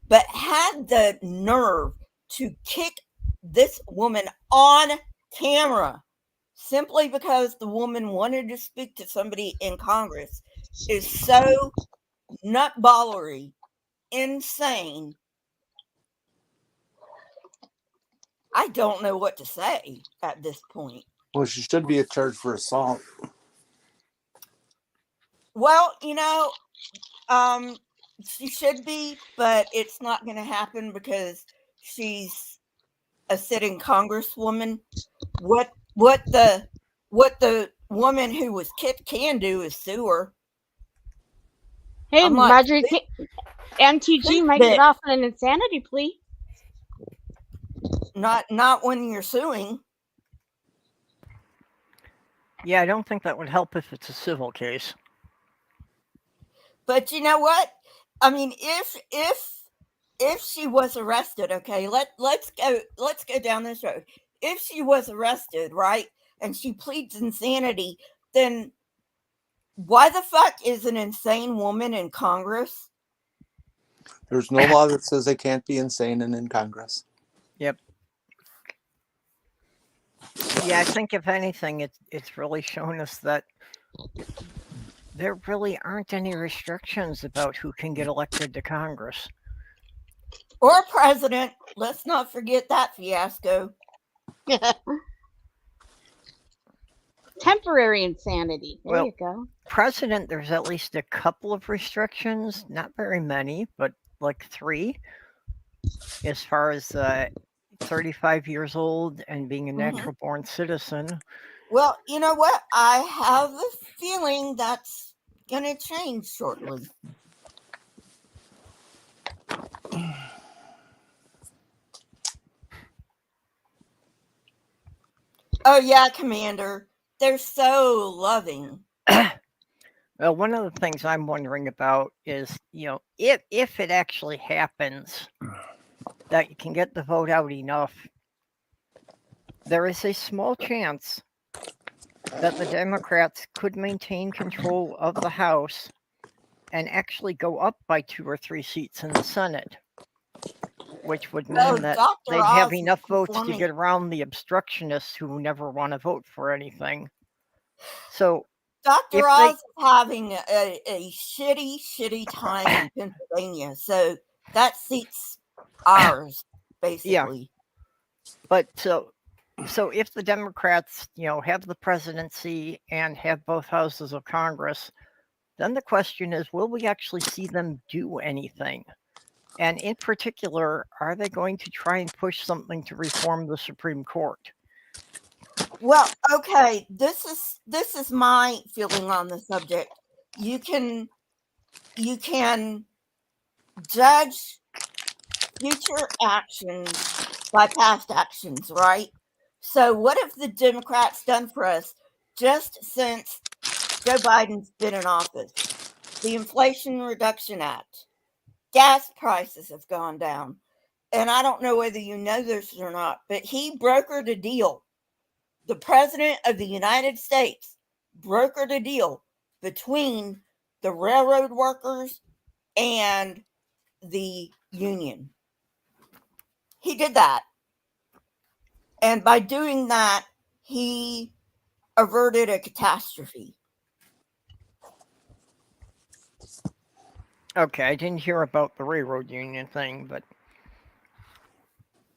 but had the nerve to kick this woman on camera simply because the woman wanted to speak to somebody in Congress is so nutballery, insane. I don't know what to say at this point. Well, she should be charged for assault. Well, she should be, but it's not going to happen because she's a sitting congresswoman. What the woman who was kicked can do is sue her. Hey, I'm like, Marjorie, MTG might get off on an insanity plea. Not when you're suing. Yeah, I don't think that would help if it's a civil case. But you know what? I mean, if she was arrested, okay, let's go down this road. If she was arrested, right, and she pleads insanity, then why the fuck is an insane woman in Congress? There's no law that says they can't be insane and in Congress. Yep. Yeah, I think if anything, it's really shown us that there really aren't any restrictions about who can get elected to Congress. Or president. Let's not forget that fiasco. Temporary insanity. There you go. President, there's at least a couple of restrictions, not very many, but like 3. As far as 35 years old and being a natural born citizen. Well, you know what? I have a feeling that's going to change shortly. Oh, yeah, Commander. They're so loving. Well, one of the things I'm wondering about is, if it actually happens that you can get the vote out enough, there is a small chance that the Democrats could maintain control of the House and actually go up by 2 or 3 seats in the Senate, which would No, mean that Dr. they'd have Oz is enough votes to performing. get around the obstructionists who never want to vote for anything. So Dr. if Oz is having a shitty time in Pennsylvania, so that seats ours, basically. But so if the Democrats, have the presidency and have both houses of Congress, then the question is, will we actually see them do anything? And in particular, are they going to try and push something to reform the Supreme Court? Well, okay, this is my feeling on the subject. You can judge future actions by past actions, right? So what have the Democrats done for us just since Joe Biden's been in office? The Inflation Reduction Act. Gas prices have gone down. And I don't know whether you know this or not, but he brokered a deal. The President of the United States brokered a deal between the railroad workers and the union. He did that. And by doing that, he averted a catastrophe. Okay, I didn't hear about the railroad union thing, but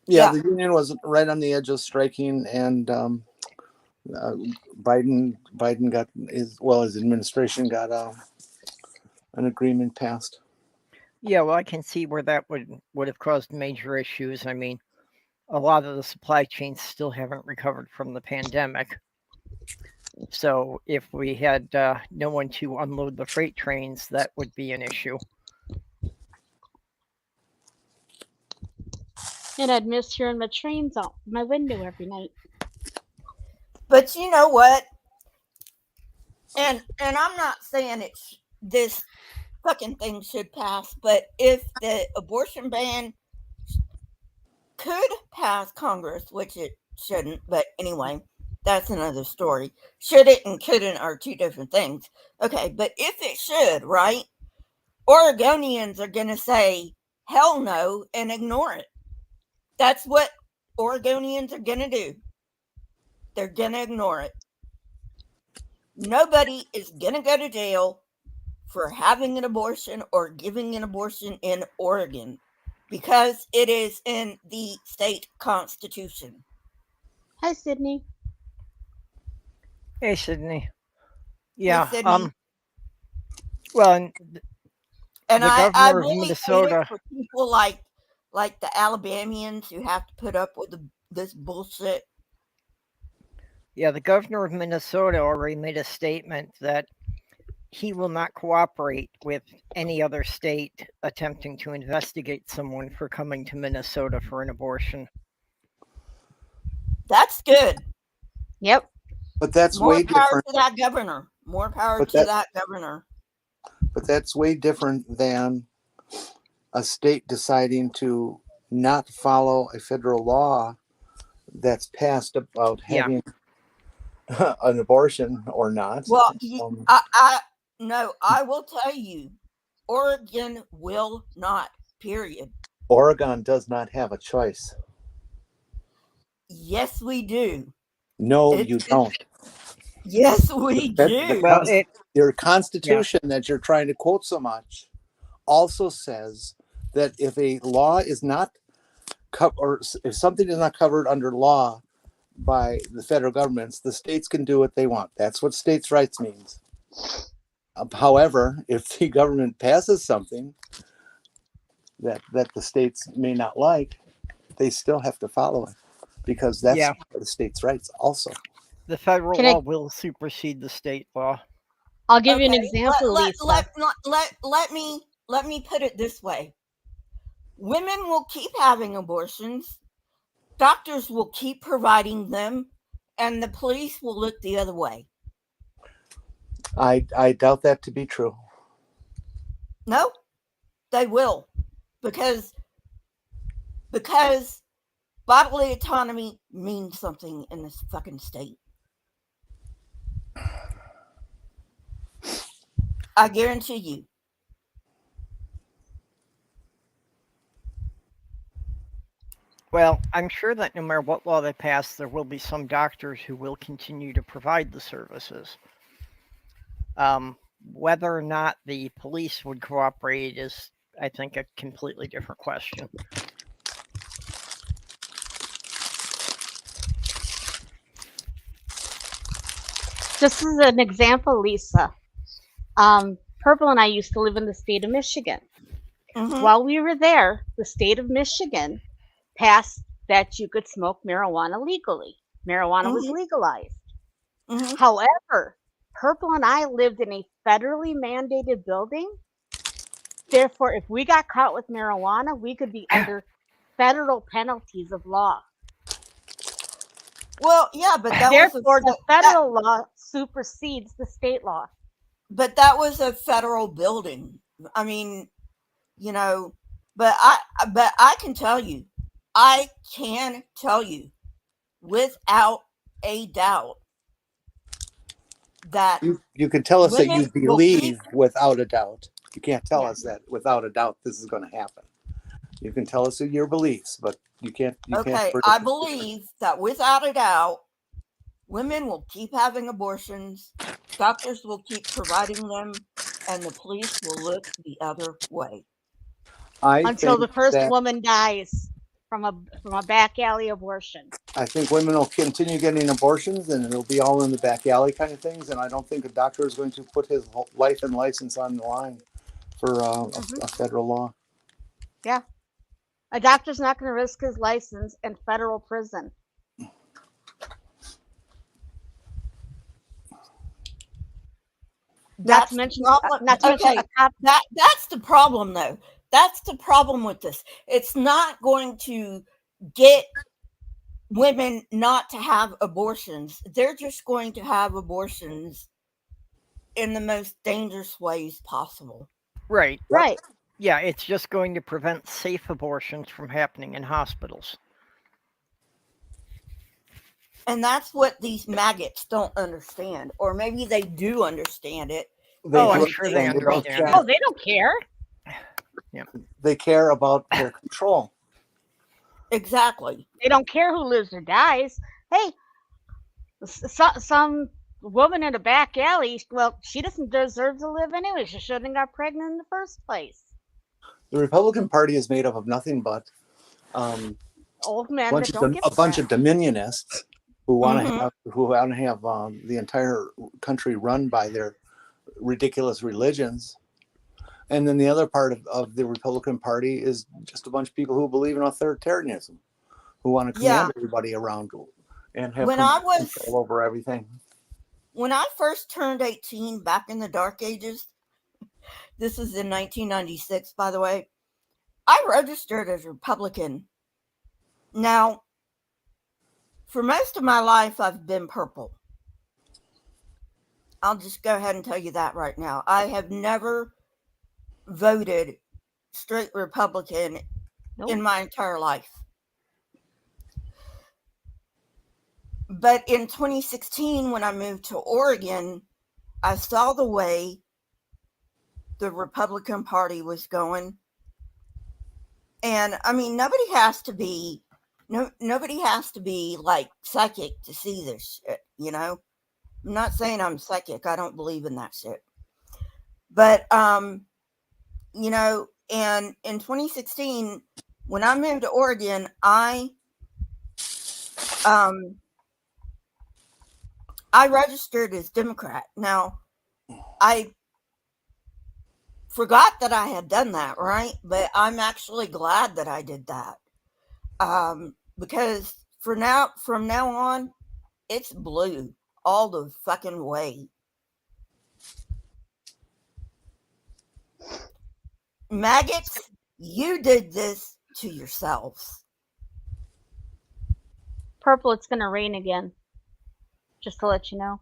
Yeah, the union was right on the edge of striking, and Biden got his administration got an agreement passed. yeah, well, I can see where that would have caused major issues. I mean, a lot of the supply chains still haven't recovered from the pandemic. So if we had no one to unload the freight trains, that would be an issue. And I'd miss hearing my trains out my window every night. But you know what? And I'm not saying this fucking thing should pass, but if the abortion ban could pass Congress, which it shouldn't, but anyway, that's another story. Should it and couldn't are two different things. Okay, but if it should, right? Oregonians are going to say hell no and ignore it. That's what Oregonians are going to do. They're going to ignore it. Nobody is going to go to jail for having an abortion or giving an abortion in Oregon because it is in the state constitution. Hi, Sydney. Hey, Sydney. Yeah. Hey, Sydney. Well, and the I governor really of Minnesota, hate it for people like the Alabamians who have to put up with this bullshit. Yeah, the governor of Minnesota already made a statement that he will not cooperate with any other state attempting to investigate someone for coming to Minnesota for an abortion. That's good. Yep. But that's More way power different. to that governor. More power to that governor. But that's way different than a state deciding to not follow a federal law that's passed about having an abortion or not. Well, I will tell you, Oregon will not, period. Oregon does not have a choice. Yes, we do. No, you don't. Yes, we do. Well, your constitution that you're trying to quote so much also says that if a law is not or if something is not covered under law by the federal governments, the states can do what they want. That's what states' rights means. However, if the government passes something that the states may not like, they still have to follow it because that's the states' rights also. The federal law will supersede the state law. I'll give you an example, Lisa. Let me put it this way. Women will keep having abortions. Doctors will keep providing them, and the police will look the other way. I doubt that to be true. No, they will, because bodily autonomy means something in this fucking state. I guarantee you. Well, I'm sure that no matter what law they pass, there will be some doctors who will continue to provide the services. Whether or not the police would cooperate is, I think, a completely different question. Just as an example, Lisa, Purple and I used to live in the state of Michigan. Mhm. While we were there, the state of Michigan passed that you could smoke marijuana legally. Marijuana was Mhm. legalized. Mhm. However, Purple and I lived in a federally mandated building. Therefore, if we got caught with marijuana, we could be under federal penalties of law. Well, yeah, but that Therefore, the was that, federal law supersedes the state law. but that was a federal building. I mean, you know, but I can tell you, without a doubt that You can tell us that women you will keep. believe without a doubt. You can't tell Yeah. us that without a doubt this is going to happen. You can tell us your beliefs, but you can't. Okay, predict I the future. believe that without a doubt, women will keep having abortions, doctors will keep providing them, and the police will look the other way. Until the first that woman dies from a back alley abortion. I think women will continue getting abortions, and it'll be all in the back alley kind of things. And I don't think a doctor is going to put his life and license on the line for a federal law. Yeah. A doctor's not going to risk his license in federal prison. Not to mention a cop. That's the problem, though. That's the problem with this. It's not going to get women not to have abortions. They're just going to have abortions in the most dangerous ways possible. Right. Right. Yeah, it's just going to prevent safe abortions from happening in hospitals. And that's what these maggots don't understand. Or maybe they do understand it. I'm sure they understand. Oh, they don't care. Yeah. They care about their control. Exactly. They don't care who lives or dies. Hey, some woman in a back alley, well, she doesn't deserve to live anyway. She shouldn't have got pregnant in the first place. The Republican Party is made up of nothing but old men a bunch of dominionists who want to have the entire country run by their ridiculous religions. And then the other part of the Republican Party is just a bunch of people who believe in authoritarianism, who want to command everybody around and have control over everything. When I first turned 18 back in the dark ages, this is in 1996, by the way, I registered as a Republican. Now, for most of my life, I've been purple. I'll just go ahead and tell you that right now. I have never voted straight Republican in my entire life. But in 2016, when I moved to Oregon, I saw the way the Republican Party was going. And I mean, nobody has to be like psychic to see this shit, you know? I'm not saying I'm psychic. I don't believe in that shit. But, you know, and in 2016, when I moved to Oregon, I registered as Democrat. Now, I forgot that I had done that, right? But I'm actually glad that I did that. Because from now on, it's blue all the fucking way. Maggots, you did this to yourselves. Purple, it's going to rain again. Just to let you know.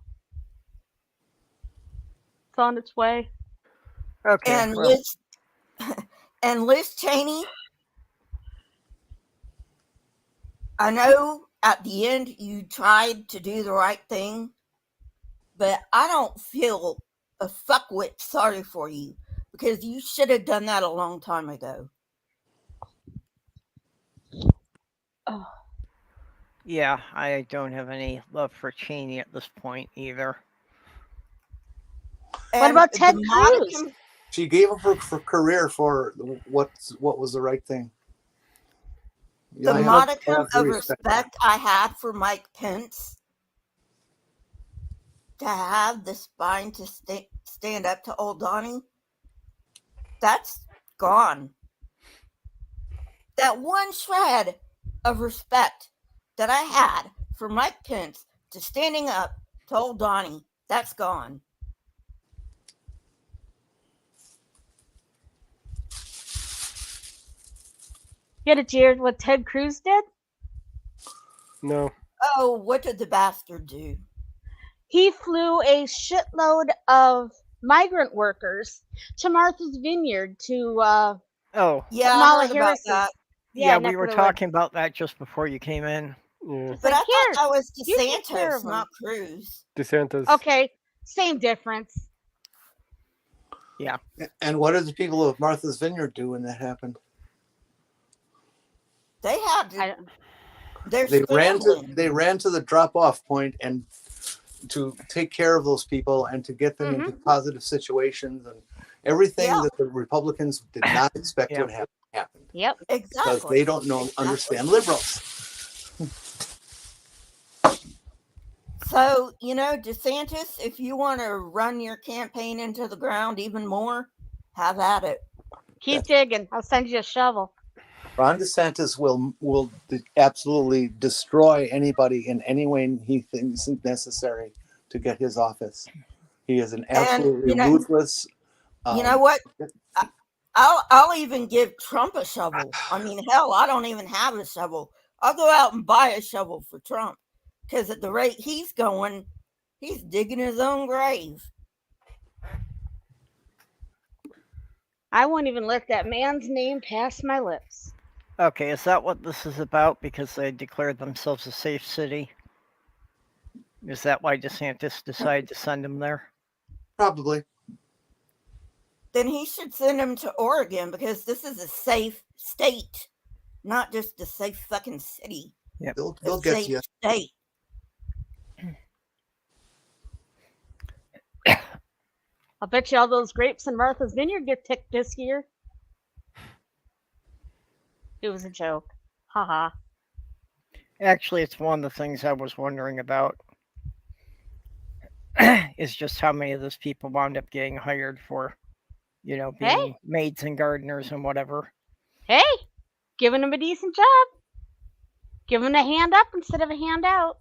It's on its way. Okay. And Liz Cheney, I know at the end you tried to do the right thing, but I don't feel a fuckwit sorry for you, because you should have done that a long time ago. Oh, Yeah, I don't have any love for Cheney at this point either. what about Ted the Cruz? modicum- She gave up her career for what was the right thing. The I modicum have to of respect respect I had for Mike Pence, to have the spine to stand up to old Donnie, that's gone. That one shred of respect that I had for Mike Pence to standing up to old Donnie, that's gone. Yeah, did you hear what Ted Cruz did? No. Oh, what did the bastard do? He flew a shitload of migrant workers to Martha's Vineyard to Oh, Yeah, I Kamala heard about Harris's. that. yeah, neck we of were the woods. talking about that just before you came in. Yeah. It's But like, I thought here, that was you take care DeSantis, of 'em. not Cruz. DeSantis. Okay, same difference. And what did the people of Martha's Vineyard do when that happened? They had to. I, They're They scrambling. ran to the drop-off point and to take care of those people and to get them into positive situations and everything Yeah. that the Republicans did not expect Yeah. would happen yep. because Exactly. they don't understand liberals. So, DeSantis, if you want to run your campaign into the ground even more, have at it. Keep digging. I'll send you a shovel. Ron DeSantis will absolutely destroy anybody in any way he thinks necessary to get his office. He is an absolutely ruthless. You know what? I'll even give Trump a shovel. I mean, hell, I don't even have a shovel. I'll go out and buy a shovel for Trump, because at the rate he's going, he's digging his own grave. I won't even let that man's name pass my lips. Okay, is that what this is about? Because they declared themselves a safe city? Is that why DeSantis decided to send them there? Probably. Then he should send him to Oregon, because this is a safe state, not just a safe fucking city. Yep. They'll get safe you. state. I'll bet you all those grapes in Martha's Vineyard get picked this year. It was a joke. Haha. Actually, it's one of the things I was wondering about. Is just how many of those people wound up getting hired for, being maids and gardeners and whatever. Hey, giving them a decent job. Giving them a hand up instead of a handout.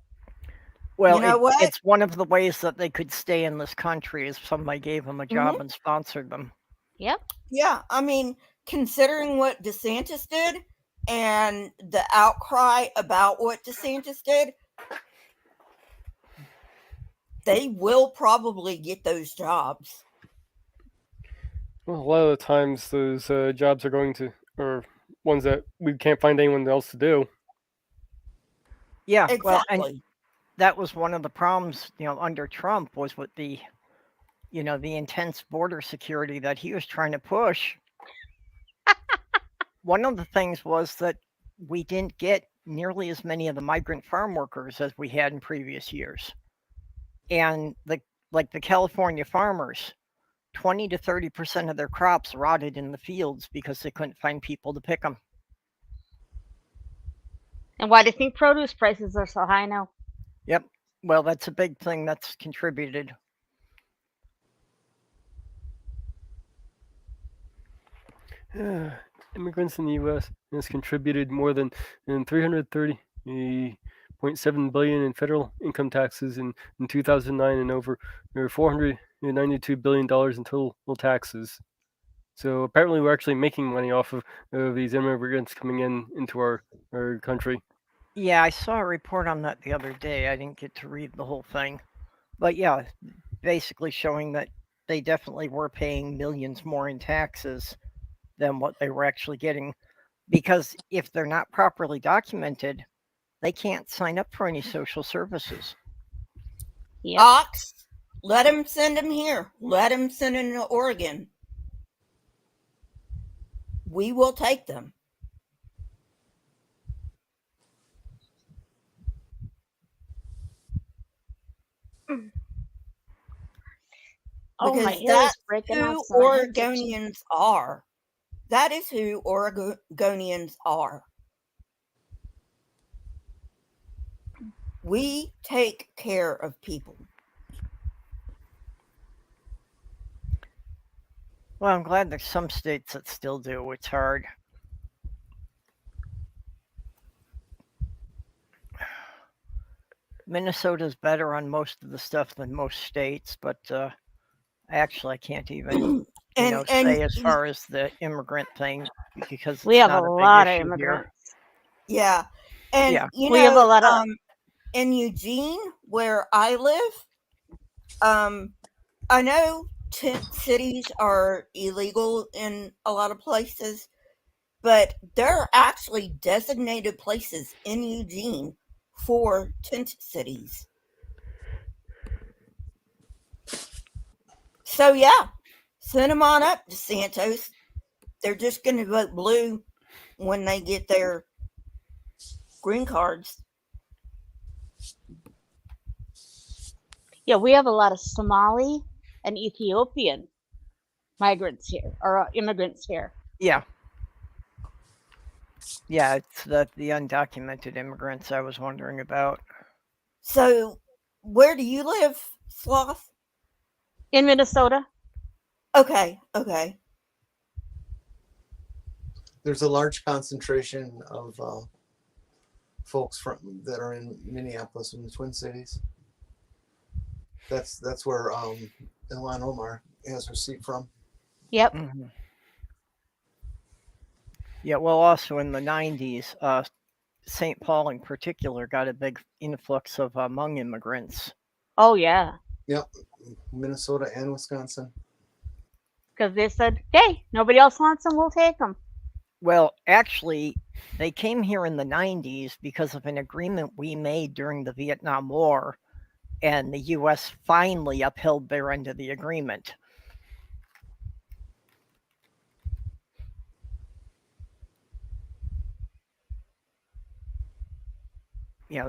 Well, You know what? it's one of the ways that they could stay in this country is somebody gave them a job and sponsored them. Yep. Yeah, I mean, considering what DeSantis did and the outcry about what DeSantis did, they will probably get those jobs. Well, a lot of the times those jobs are going to, or ones that we can't find anyone else to do. Yeah, Exactly. well, and that was one of the problems, under Trump was with the, the intense border security that he was trying to push. One of the things was that we didn't get nearly as many of the migrant farm workers as we had in previous years. And the California farmers, 20 to 30% of their crops rotted in the fields because they couldn't find people to pick them. And why do you think produce prices are so high now? Yep. Well, that's a big thing that's contributed. Immigrants in the U.S. has contributed more than $330.7 billion in federal income taxes in 2009 and over $492 billion in total taxes. So apparently we're actually making money off of these immigrants coming into our country. Yeah, I saw a report on that the other day. I didn't get to read the whole thing. But yeah, basically showing that they definitely were paying millions more in taxes than what they were actually getting. Because if they're not properly documented, they can't sign up for any social services. Yep. Ox, Let them send them here. Let them send them to Oregon. We will take them. Oh, my Because ear is that's breaking out. who So my head's itching. Oregonians are. That is who Oregonians are. We take care of people. Well, I'm glad there's some states that still do. It's hard. Minnesota's better on most of the stuff than most states, but actually, I can't even say as far as the immigrant thing because We it's have not a a lot big of issue immigrants. Yeah. And Yeah. We have a lot of. in Eugene, where I live, I know tent cities are illegal in a lot of places, but there are actually designated places in Eugene for tent cities. So yeah, send them on up to Santos. They're just going to vote blue when they get their green cards. Yeah, we have a lot of Somali and Ethiopian migrants here, or immigrants here. Yeah. Yeah, it's the undocumented immigrants I was wondering about. So, where do you live, Sloth? In Minnesota. Okay. There's a large concentration of folks that are in Minneapolis and the Twin Cities. That's where Ilhan Omar has her seat from. Yep. Mm-hmm. Yeah, well, also in the 90s, St. Paul in particular got a big influx of Hmong immigrants. Oh, yeah. Yep, Minnesota and Wisconsin. Because they said, hey, nobody else wants them, we'll take them. Well, actually, they came here in the 90s because of an agreement we made during the Vietnam War, and the U.S. finally upheld their end of the agreement.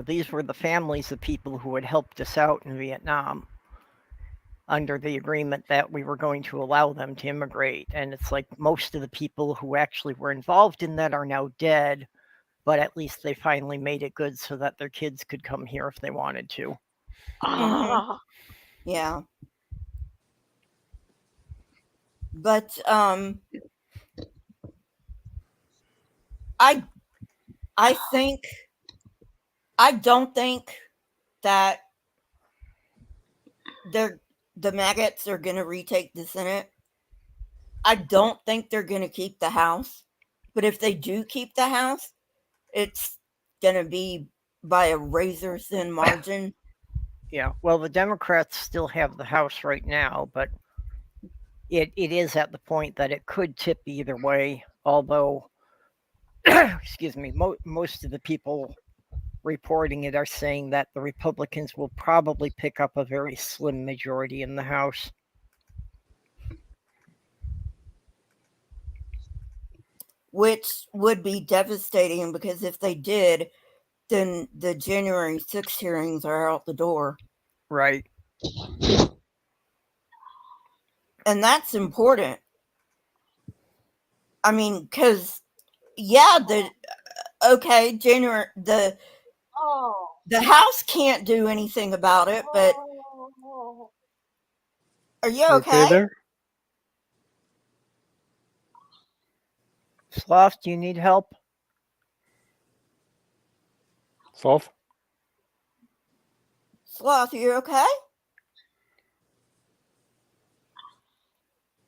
These were the families of people who had helped us out in Vietnam under the agreement that we were going to allow them to immigrate. And it's like most of the people who actually were involved in that are now dead, but at least they finally made it good so that their kids could come here if they wanted to. Mm-hmm. Yeah. But I don't think that the maggots are going to retake the Senate. I don't think they're going to keep the House. But if they do keep the House, it's going to be by a razor thin margin. Yeah, well, the Democrats still have the House right now, but it is at the point that it could tip either way, although, excuse me, most of the people reporting it are saying that the Republicans will probably pick up a very slim majority in the House. Which would be devastating because if they did, then the January 6th hearings are out the door. Right. And that's important. I mean, because, yeah, January, the House can't do anything about it, but are you okay? there? Sloth, do you need help? Sloth? Sloth, you okay?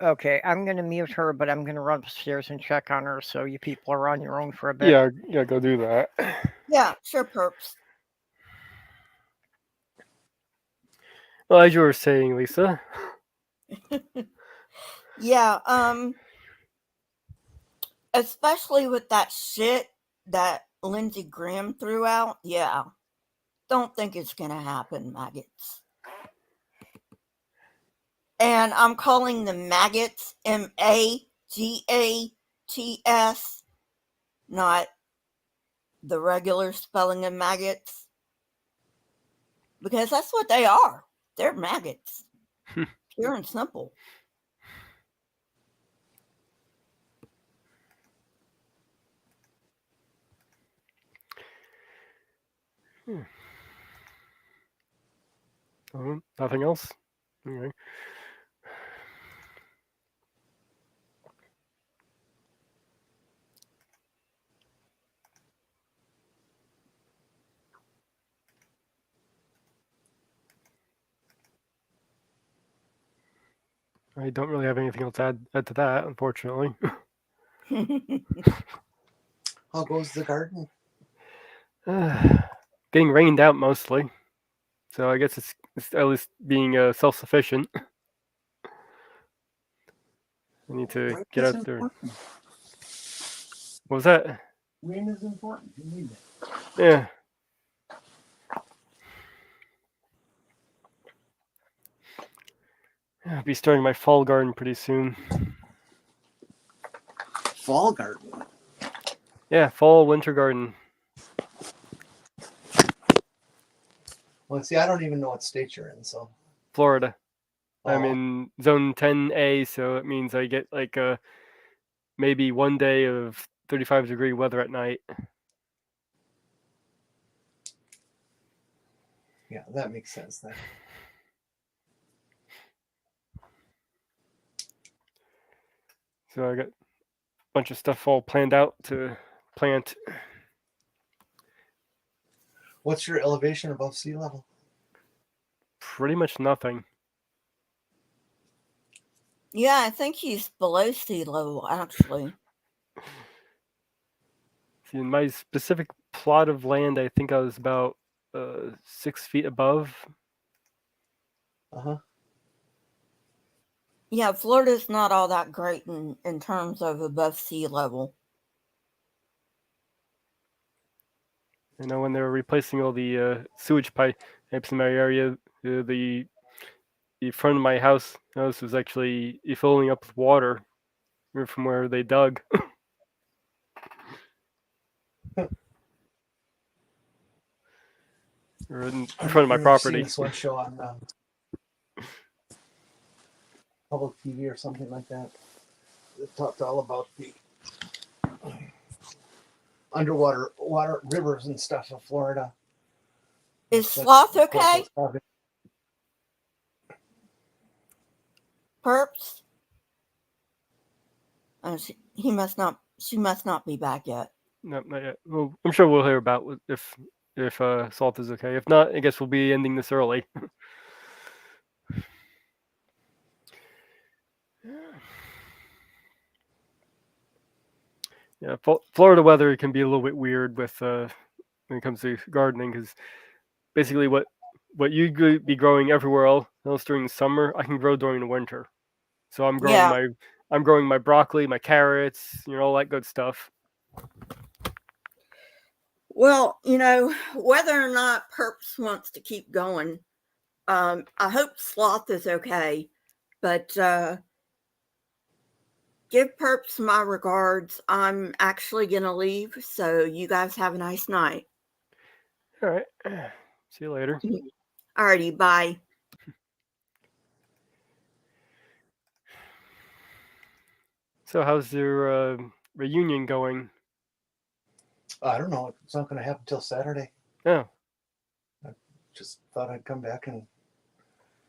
Okay, I'm going to mute her, but I'm going to run upstairs and check on her, so you people are on your own for a bit. Yeah, go do that. Yeah, sure, Perps. Well, as you were saying, Lisa. Yeah, especially with that shit that Lindsey Graham threw out, yeah. Don't think it's going to happen, maggots. And I'm calling them maggots, MAGATS, not the regular spelling of maggots. Because that's what they are. They're maggots. Pure and simple. Nothing else? Okay. I don't really have anything else to add to that, unfortunately. How goes the garden? Getting rained out mostly, so I guess it's at least being self-sufficient. I need to Rain get is out there. important. What was that? Rain is important. You need it. Yeah. I'll be starting my fall garden pretty soon. Fall garden. Yeah, fall winter garden. Well, see, I don't even know what state you're in, so. Florida. I'm Oh. in zone 10A, so it means I get like maybe one day of 35-degree weather at night. Yeah, that makes sense then. So I got a bunch of stuff all planned out to plant. What's your elevation above sea level? Pretty much nothing. Yeah, I think he's below sea level, actually. See, in my specific plot of land, I think I was about 6 feet above. Uh-huh. Yeah, Florida's not all that great in terms of above sea level. You know, when they were replacing all the sewage pipes in my area, the front of my house was actually filling up with water from where they dug. Or in front of my I've seen property. this one show on public TV or something like that. It talked all about the underwater rivers and stuff of Florida. Is Sloth okay? Perps? Oh, she must not be back yet. No, not yet. Well, I'm sure we'll hear about if Salt is okay. If not, I guess we'll be ending this early. Yeah, Florida weather can be a little bit weird with when it comes to gardening, because basically what you could be growing everywhere else during the summer, I can grow during the winter. So I'm growing my broccoli, my carrots, all that good stuff. Well, whether or not Perps wants to keep going, I hope Sloth is okay, but give Perps my regards. I'm actually going to leave, so you guys have a nice night. All right. See you later. Alrighty, bye. So how's your reunion going? I don't know. It's not going to happen until Saturday. Oh. I just thought I'd come back and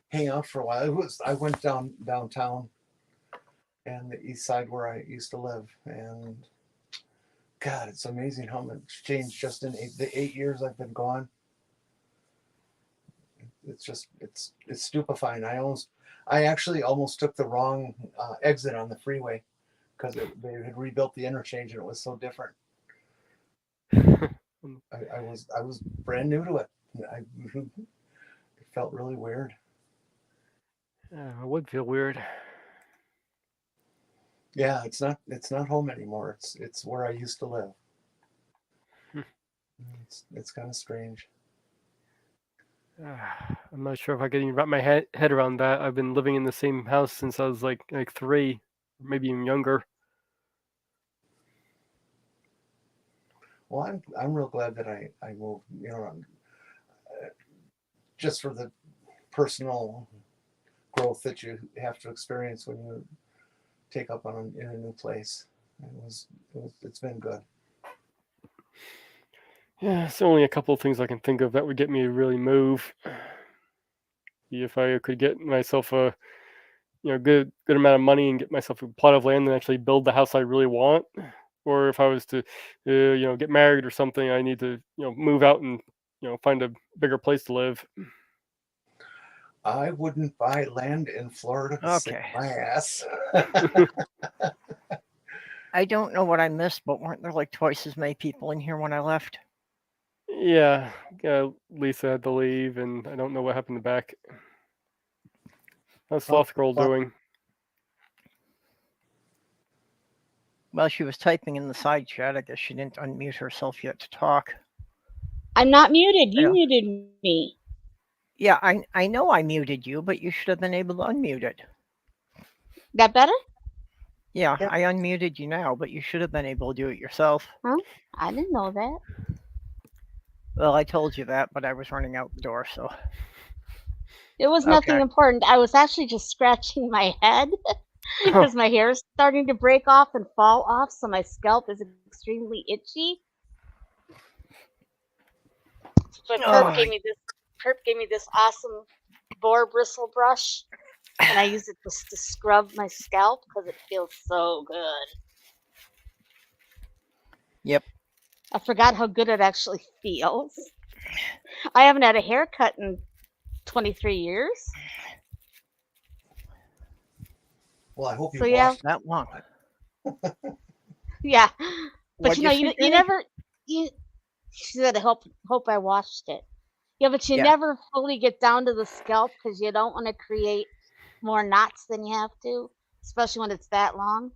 hang out for a while. I went downtown and the east side where I used to live, and God, it's amazing how much changed just in the 8 years I've been gone. It's stupefying. I actually almost took the wrong exit on the freeway because they had rebuilt the interchange and it was so different. I was brand new to it. It felt really weird. It would feel weird. Yeah, it's not home anymore. It's where I used to live. It's kind of strange. I'm not sure if I can even wrap my head around that. I've been living in the same house since I was like 3, maybe even younger. Well, I'm real glad that I moved, just for the personal growth that you have to experience when you take up on in a new place. It's been good. Yeah, it's only a couple of things I can think of that would get me to really move. If I could get myself a good amount of money and get myself a plot of land and actually build the house I really want, or if I was to get married or something, I need to move out and find a bigger place to live. I wouldn't buy land in Florida to save Okay. my ass. I don't know what I missed, but weren't there like twice as many people in here when I left? Yeah, Lisa had to leave, and I don't know what happened back. How's Slothgurl doing? Well, she was typing in the side chat. I guess she didn't unmute herself yet to talk. I'm not muted. You Yeah. muted me. Yeah, I know I muted you, but you should have been able to unmute it. That better? Yeah, Yep. I unmuted you now, but you should have been able to do it yourself. Huh? I didn't know that. Well, I told you that, but I was running out the door, so. It was nothing Okay. important. I was actually just scratching my head because my hair is starting to break off and fall off, so my scalp is extremely itchy. But Perp gave me this awesome boar bristle brush, and I use it just to scrub my scalp because it feels so good. Yep. I forgot how good it actually feels. I haven't had a haircut in 23 years. Well, I hope you So, yeah. washed That long. Yeah, but What'd you say, you Jenny? never. She said, "Hope I washed it." Yeah, but you Yeah. never fully get down to the scalp because you don't want to create more knots than you have to, especially when it's that long.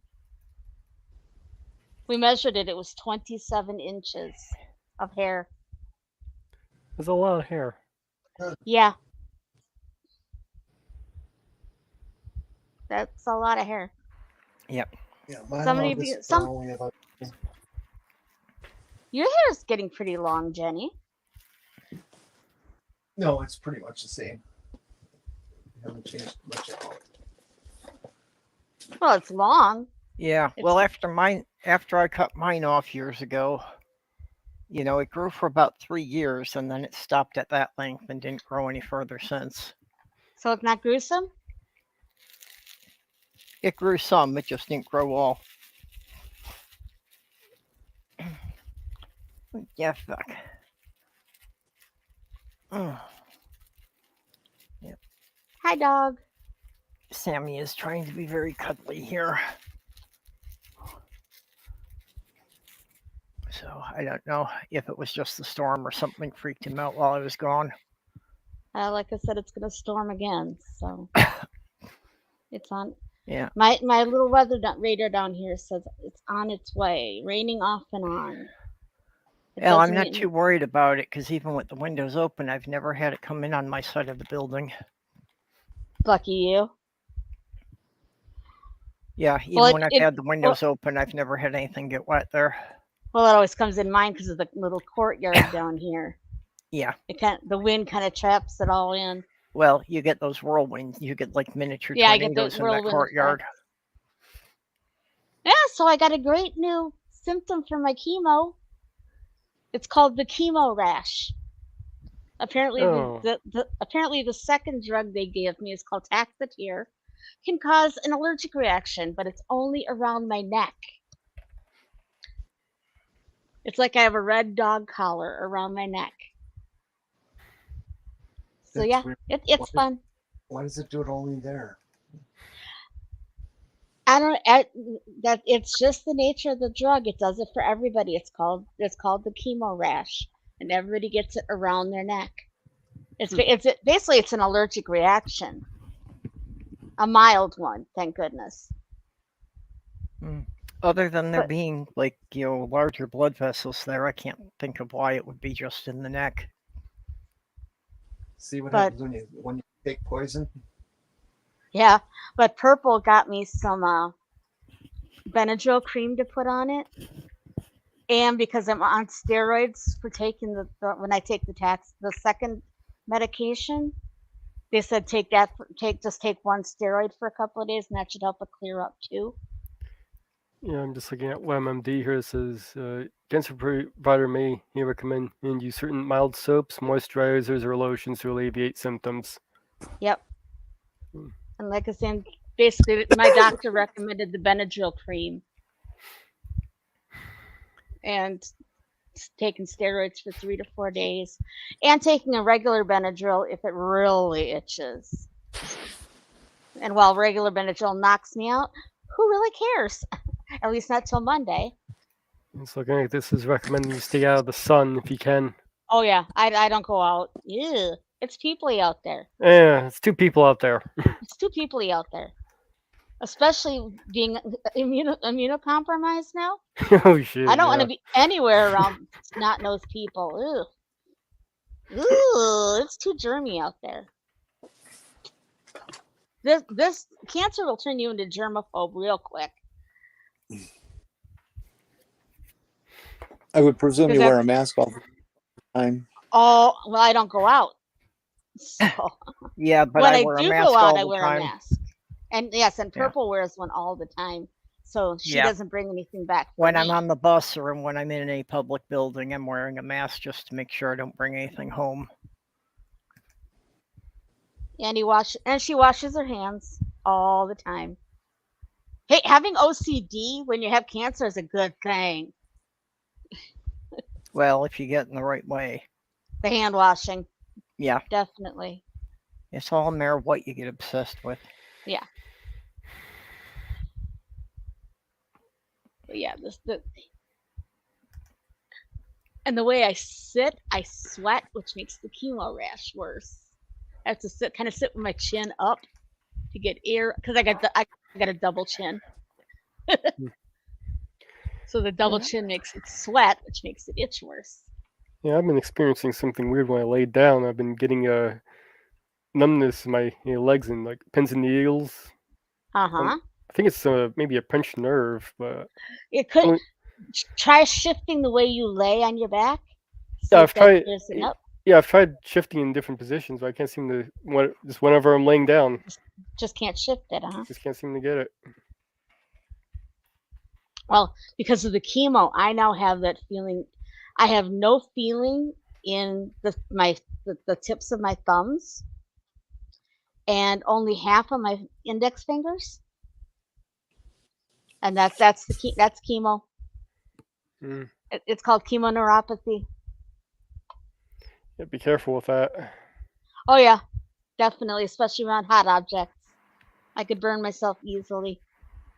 We measured it; it was 27 inches of hair. There's a lot of hair. Yeah, that's a lot of hair. Yep. Yeah, my Somebody of longest you, are only about. Your hair is getting pretty long, Jenny. No, it's pretty much the same. Haven't changed much at all. Well, it's long. Yeah. It's- Well, after I cut mine off years ago, it grew for about 3 years, and then it stopped at that length and didn't grow any further since. So it's not gruesome? It grew some, it just didn't grow all. Yeah, fuck. Yep. Hi, dog. Sammy is trying to be very cuddly here. So I don't know if it was just the storm or something freaked him out while I was gone. Like I said, it's going to storm again, so it's on. Yeah. My little weather radar down here says it's on its way, raining off and on. Well, I'm not too worried about it because even with the windows open, I've never had it come in on my side of the building. Lucky you. Yeah, even when I've had the windows open, I've never had anything get wet there. Well, it always comes in mine because of the little courtyard down here. Yeah. The wind kind of traps it all in. Well, you get those whirlwinds. You get like miniature tornadoes in that courtyard. Yeah, so I got a great new symptom for my chemo. It's called the chemo rash. Apparently, apparently the second drug they gave me is called Taxotere. Can cause an allergic reaction, but it's only around my neck. It's like I have a red dog collar around my neck. So yeah, it's fun. Why does it do it only there? I don't. That it's just the nature of the drug. It does it for everybody. It's called the chemo rash, and everybody gets it around their neck. It's basically it's an allergic reaction, a mild one, thank goodness. Other than there being like larger blood vessels there, I can't think of why it would be just in the neck. See what But- happens when you take poison. Yeah, but Purple got me some Benadryl cream to put on it, and because I'm on steroids for taking when I take the second medication, they said take one steroid for a couple of days, and that should help it clear up too. Yeah, I'm just looking at WebMD here. It says cancer provider may recommend and use certain mild soaps, moisturizers, or lotions to alleviate symptoms. Yep. Hmm. And like I said, basically, my doctor recommended the Benadryl cream, and taking steroids for 3 to 4 days, and taking a regular Benadryl if it really itches. And while regular Benadryl knocks me out, who really cares? At least not till Monday. It's looking like this is recommending you stay out of the sun if you can. Oh yeah, I don't go out. Ew, it's peoply out there. Yeah, it's 2 people out there. It's too peoply out there, especially being immunocompromised now. Oh shit! I don't want yeah. to be anywhere around snot-nosed people. Ew, it's too germy out there. This cancer will turn you into germaphobe real quick. I would presume you Because wear a mask all the time. Oh, well, I don't go out. So Yeah, but when I I wear a do mask go out, all I the wear time. a mask. And yes, and Yeah. Purple wears one all the time. So she Yeah. doesn't bring anything back. for When I'm me. on the bus or when I'm in a public building, I'm wearing a mask just to make sure I don't bring anything home. And she washes her hands all the time. Hey, having OCD when you have cancer is a good thing. Well, if you get in the right way. The hand washing, Yeah, definitely. it's all a matter of what you get obsessed with. But yeah, and the way I sit, I sweat, which makes the chemo rash worse. I have to sit with my chin up to get air because I got a double chin. So the double chin makes it sweat, which makes it itch worse. Yeah, I've been experiencing something weird when I laid down. I've been getting numbness in my legs and like pins and needles. Uh-huh. I think it's maybe a pinched nerve, but It could only- try shifting the way you lay on your back. See Yeah, if I've that tried. clears it up. Yeah, I've tried shifting in different positions, but I can't seem to. Just whenever I'm laying down, Just can't shift it, huh? just can't seem to get it. Well, because of the chemo, I now have that feeling. I have no feeling in the tips of my thumbs, and only half of my index fingers. And that's chemo. Mm. It's called chemoneuropathy. Yeah, be careful with that. Oh yeah, definitely, especially around hot objects. I could burn myself easily.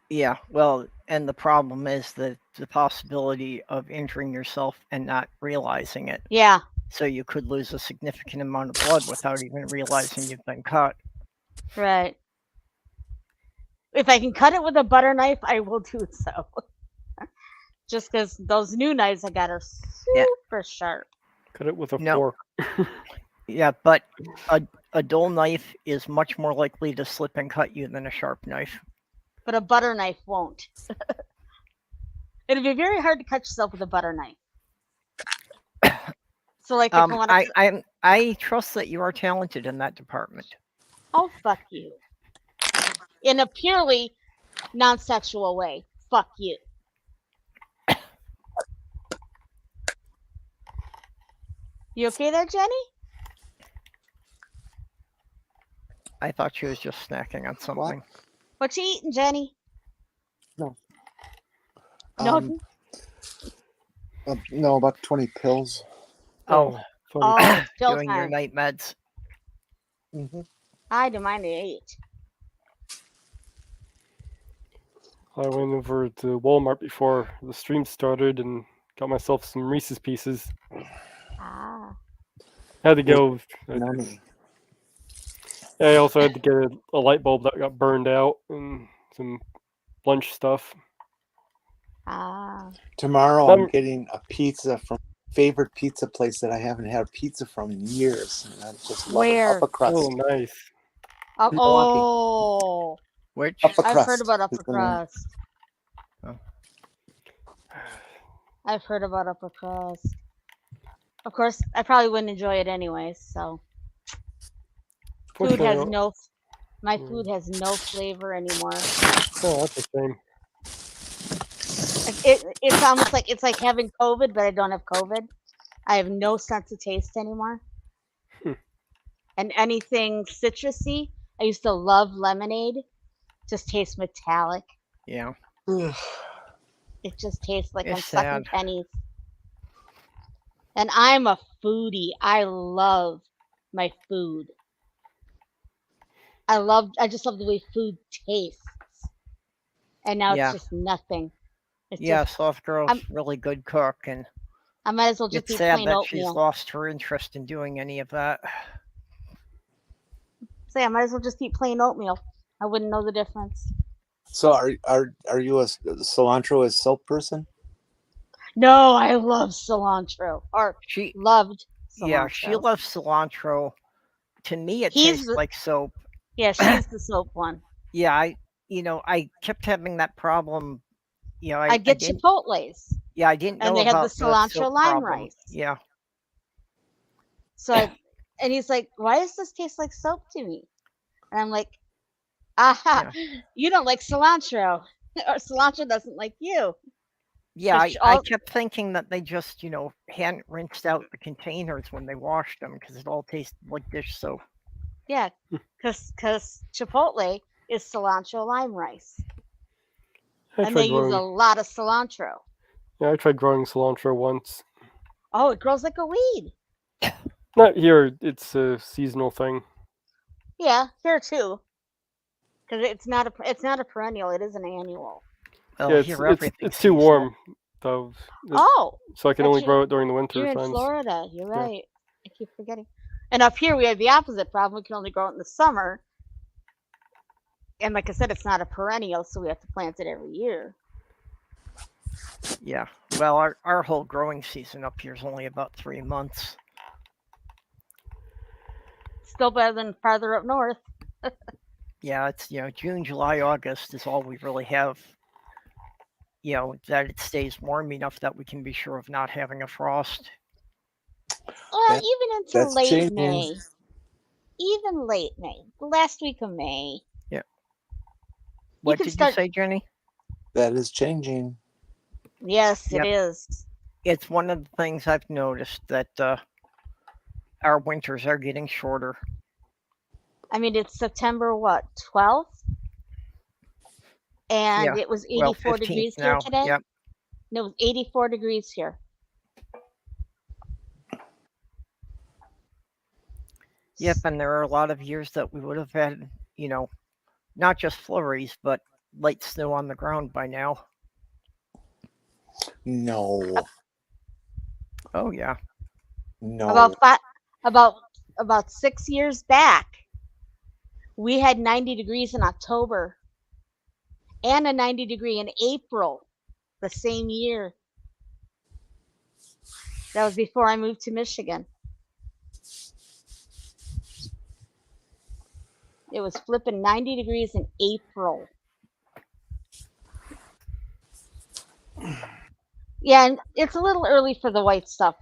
Yeah, well, and the problem is the possibility of injuring yourself and not realizing it. Yeah, So you could lose a significant amount of blood without even realizing you've been cut. right. If I can cut it with a butter knife, I will do so. Just because those new knives I got are super sharp. Cut it with a No. fork. Yeah, but a dull knife is much more likely to slip and cut you than a sharp knife. But a butter knife won't. It'd be very hard to cut yourself with a butter knife. So, like, if I want to, I trust that you are talented in that department. oh fuck you, in a purely non-sexual way. Fuck you. You okay there, Jenny? I thought she was just snacking on something. What you eating, Jenny? No. No. No, about 20 pills. Oh, funny. Oh, pill doing your time. night meds. Mm-hmm. I do mine at 8. I went over to Walmart before the stream started and got myself some Reese's Pieces. Ah. Had to go. Yummy. I also had to get a light bulb that got burned out and some lunch stuff. Ah. Tomorrow I'm getting a pizza from favorite pizza place that I haven't had pizza from in years. And I just love Where? it. Upper crust. Oh, nice. Milwaukee. Oh, Which Upper I've crust. heard about is upper the name. crust. Oh. I've heard about upper crust. Of course, I probably wouldn't enjoy it anyways. So food has Fortunately, no. My Mm. food has no flavor anymore. oh, that's a shame. It's almost like it's like having COVID, but I don't have COVID. I have no sense of taste anymore. Hmm. And anything citrusy, I used to love lemonade. Just tastes metallic. yeah, It just tastes like I'm it's sucking sad. pennies. And I'm a foodie. I love my food. I just love the way food tastes. And now Yeah. it's just nothing. It's Yeah, just Slothgurl's I'm- really good cook, and I might as well just it's eat sad plain that she's oatmeal. lost her interest in doing any of that. Say I might as well just eat plain oatmeal. I wouldn't know the difference. So are you a cilantro as soap person? No, I love cilantro. Or She, loved cilantro. yeah, she loves cilantro. To me, it He's tastes the- like soap. Yeah, she's the soap one. Yeah, I kept having that problem. I get didn't. Chipotle's. Yeah, I didn't know And they have about the cilantro soap lime problem. rice. Yeah, So and he's like, why does this taste like soap to me? And I'm like, aha, you don't like cilantro. Or cilantro doesn't like you. yeah. Which I all- kept thinking that they just, hadn't rinsed out the containers when they washed them because it all tasted like dish soap. Yeah, because Chipotle is cilantro lime rice. I And they tried use a growing. lot of cilantro. Yeah, I tried growing cilantro once. Oh, it grows like a weed. Not here. It's a seasonal thing. Yeah, here too. Because it's not a perennial. It is an annual. Well, Yeah, here it's everything's too seasonal. warm, though. Oh, So I can that's only you- grow it during the winter you're in times. Florida. You're Yeah. right. I keep forgetting. And up here we have the opposite problem. We can only grow it in the summer. And like I said, it's not a perennial, so we have to plant it every year. Yeah. Well, our whole growing season up here is only about 3 months. Still better than farther up north. Yeah, it's June, July, August is all we really have. That it stays warm enough that we can be sure of not having a frost. Well, That- even into that's late changing. May. Even late May. The last week of May. What can did start- you say, Jenny? That is changing. Yes, Yep. it is. It's one of the things I've noticed that our winters are getting shorter. I mean, it's September, what, 12th? And Yeah, it was Well, 84 15th degrees now. here today. Yep. No, it was 84 degrees here. Yep, and there are a lot of years that we would have had, not just flurries, but light snow on the ground by now. No. Oh yeah. No. About 6 years back, we had 90 degrees in October and a 90 degree in April the same year. That was before I moved to Michigan. It was flipping 90 degrees in April. Yeah, and it's a little early for the white stuff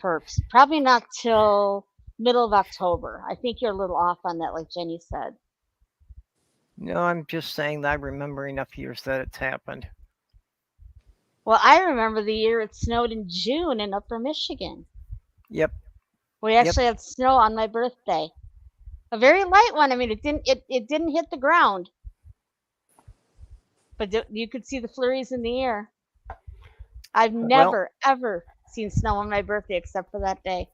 perps. Probably not till middle of October. I think you're a little off on that, like Jenny said. No, I'm just saying that I remember enough years that it's happened. Well, I remember the year it snowed in June in Upper Michigan. Yep. We actually had snow on my birthday. A very light one. I mean, it didn't hit the ground, but you could see the flurries in the air. I've never ever seen snow on my birthday except for that day.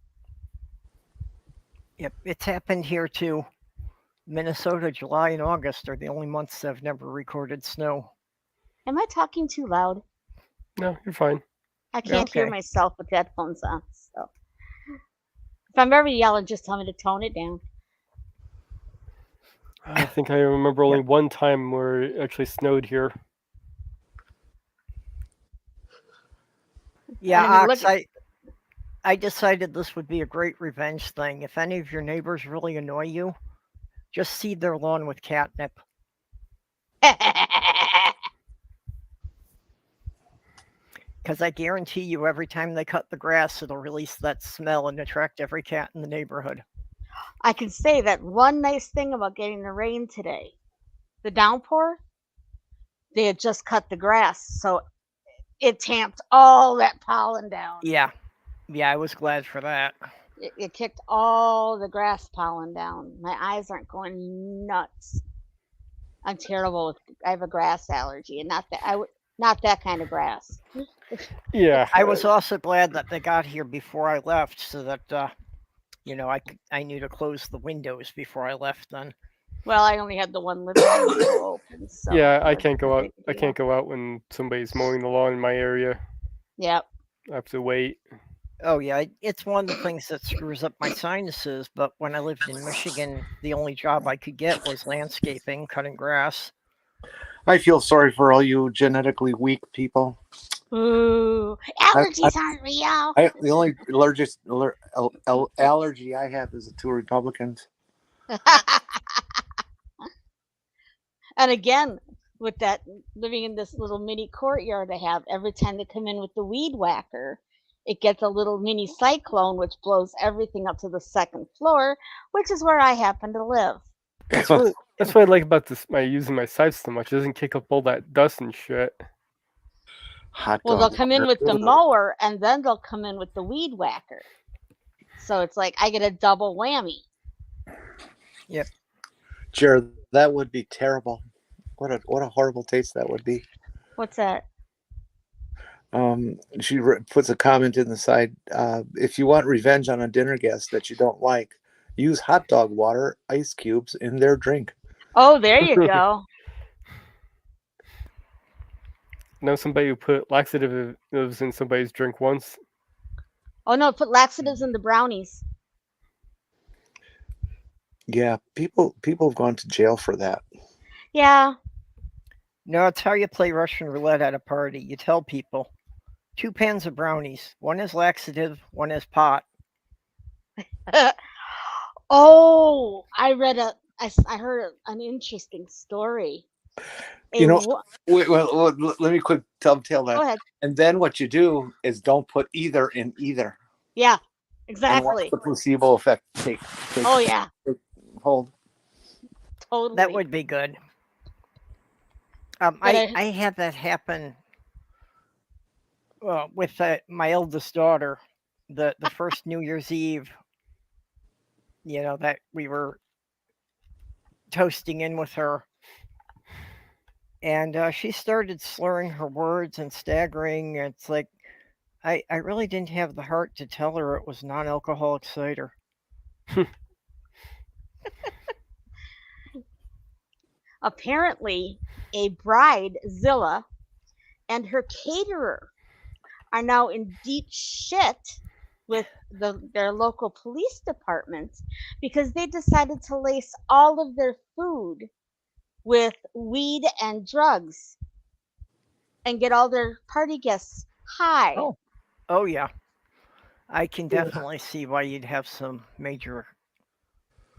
Yep, it's happened here too. Minnesota, July and August are the only months that have never recorded snow. Am I talking too loud? No, you're fine. I can't hear Okay. myself with headphones on. So if I'm ever yelling, just tell me to tone it down. I think I remember only one time where it actually snowed here. Yeah, I mean, Ox, I decided this would be a great revenge thing. If any of your neighbors really annoy you, just seed their lawn with catnip. Because I guarantee you, every time they cut the grass, it'll release that smell and attract every cat in the neighborhood. I can say that one nice thing about getting the rain today, the downpour, they had just cut the grass, so it tamped all that pollen down. Yeah, I was glad for that. It kicked all the grass pollen down. My eyes aren't going nuts. I'm terrible. I have a grass allergy, and not that kind of grass. Yeah. I was also glad that they got here before I left, so that I knew to close the windows before I left. Then. Well, I only had the one living window open. So Yeah, it I wasn't can't a go out. big I deal. can't go out when somebody's mowing the lawn in my area. Yep. I have to wait. Oh yeah, it's one of the things that screws up my sinuses. But when I lived in Michigan, the only job I could get was landscaping, cutting grass. I feel sorry for all you genetically weak people. Ooh, allergies aren't real. The only allergy I have is the two Republicans. And again, with that, living in this little mini courtyard I have, every time they come in with the weed whacker, it gets a little mini cyclone, which blows everything up to the second floor, which is where I happen to live. That's what I like about this. My using my scythe so much. It doesn't kick up all that dust and shit. Hot Well, dog they'll come in with the water. mower, and then they'll come in with the weed whacker. So it's like I get a double whammy. Yep. Jared, that would be terrible. What a horrible taste that would be. What's that? She puts a comment in the side. If you want revenge on a dinner guest that you don't like, use hot dog water, ice cubes in their drink. Oh, there you go. Know somebody who put laxatives in somebody's drink once? Oh no, put laxatives in the brownies. Yeah, people have gone to jail for that. Yeah. No, it's how you play Russian roulette at a party. You tell people 2 pans of brownies. One is laxative, one is pot. Oh, I heard an interesting story. You know, wait, well, let me quick tell Go that. ahead. And then what you do is don't put either in either. Yeah, And exactly. watch the placebo effect take Oh yeah, hold. totally. That would be good. But I had that happen with my eldest daughter. The first New Year's Eve, that we were toasting in with her. And she started slurring her words and staggering. It's like, I really didn't have the heart to tell her it was non-alcoholic cider. Apparently, a bride, Zilla, and her caterer are now in deep shit with their local police department because they decided to lace all of their food with weed and drugs and get all their party guests high. Oh yeah. I can definitely see why you'd have some major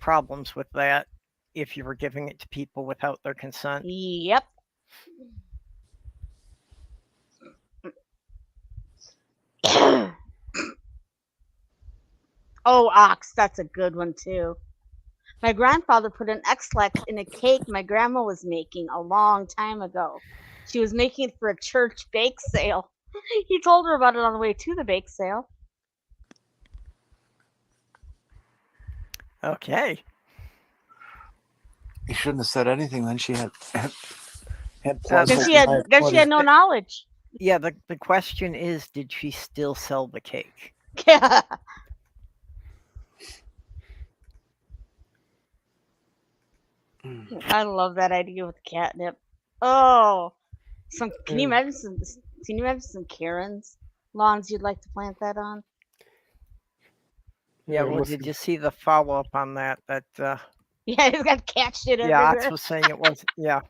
problems with that if you were giving it to people without their consent. Yep. Oh, ox, that's a good one too. My grandfather put an X-Lax in a cake my grandma was making a long time ago. She was making it for a church bake sale. He told her about it on the way to the bake sale. Okay. You shouldn't have said anything. Then she had Because she had no knowledge. Yeah, the question is, did she still sell the cake? Yeah. I love that idea with catnip. Oh, can you imagine some Karen's lawns you'd like to plant that on? Yeah, well, did you see the follow-up on that? Yeah, it's got cat shit Yeah, everywhere. Ox was saying it was, yeah.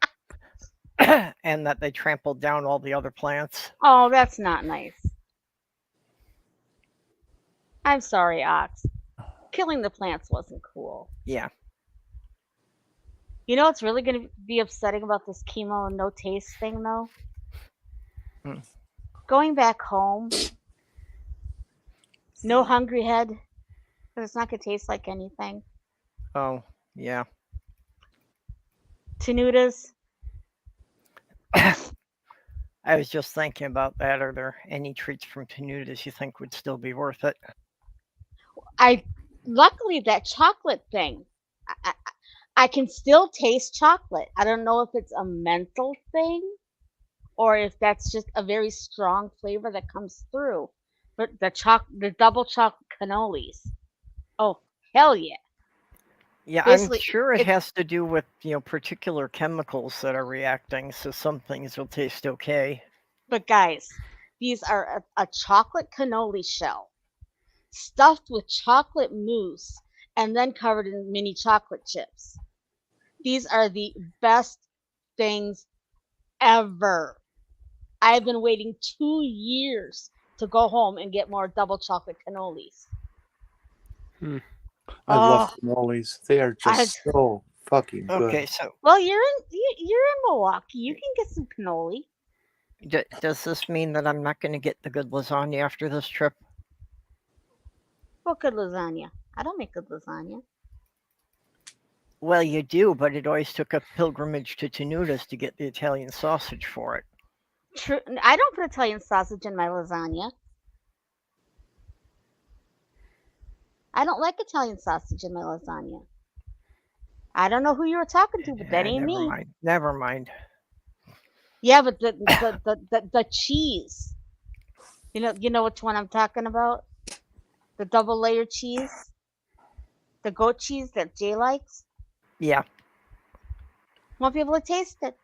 And that they trampled down all the other plants. Oh, that's not nice. I'm sorry, Ox. Killing the plants wasn't cool. Yeah. You know what's really going to be upsetting about this chemo and no taste thing, though? Hmm. Going back home, no hungry head, because it's not going to taste like anything. Oh, yeah. Tenutas. I was just thinking about that. Are there any treats from Tenutas you think would still be worth it? Luckily, that chocolate thing, I can still taste chocolate. I don't know if it's a mental thing or if that's just a very strong flavor that comes through. But the double chocolate cannolis. Oh, hell yeah. Yeah, Basically, I'm sure it it's- has to do with, particular chemicals that are reacting, so some things will taste okay. But guys, these are a chocolate cannoli shell stuffed with chocolate mousse and then covered in mini chocolate chips. These are the best things ever. I've been waiting 2 years to go home and get more double chocolate cannolis. I love cannolis. They are just so fucking good. Okay, so Well, you're in Milwaukee. You can get some cannoli. does this mean that I'm not going to get the good lasagna after this trip? What good lasagna? I don't make good lasagna. Well, you do, but it always took a pilgrimage to Tenutas to get the Italian sausage for it. True. I don't put Italian sausage in my lasagna. I don't like Italian sausage in my lasagna. I don't know who you were talking to, but that ain't never me. Mind. Never mind. Yeah, but the cheese. You know which one I'm talking about? The double layer cheese? The goat cheese that Jay likes? Yeah. Want people to taste it.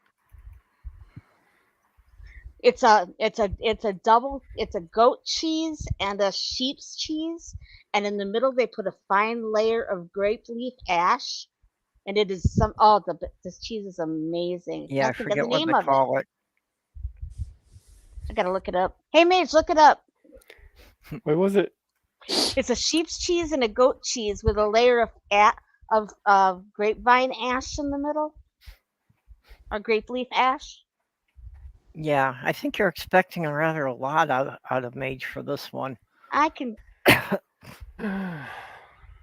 It's a goat cheese and a sheep's cheese, and in the middle they put a fine layer of grape leaf ash, and it is this cheese is amazing. Yeah, I Can't think of the forget what name they of call it. I gotta look it up. Hey Mage, look it up. What was it? It's a sheep's cheese and a goat cheese with a layer of grapevine ash in the middle, or grape leaf ash. Yeah, I think you're expecting a lot out of Mage for this one. I can.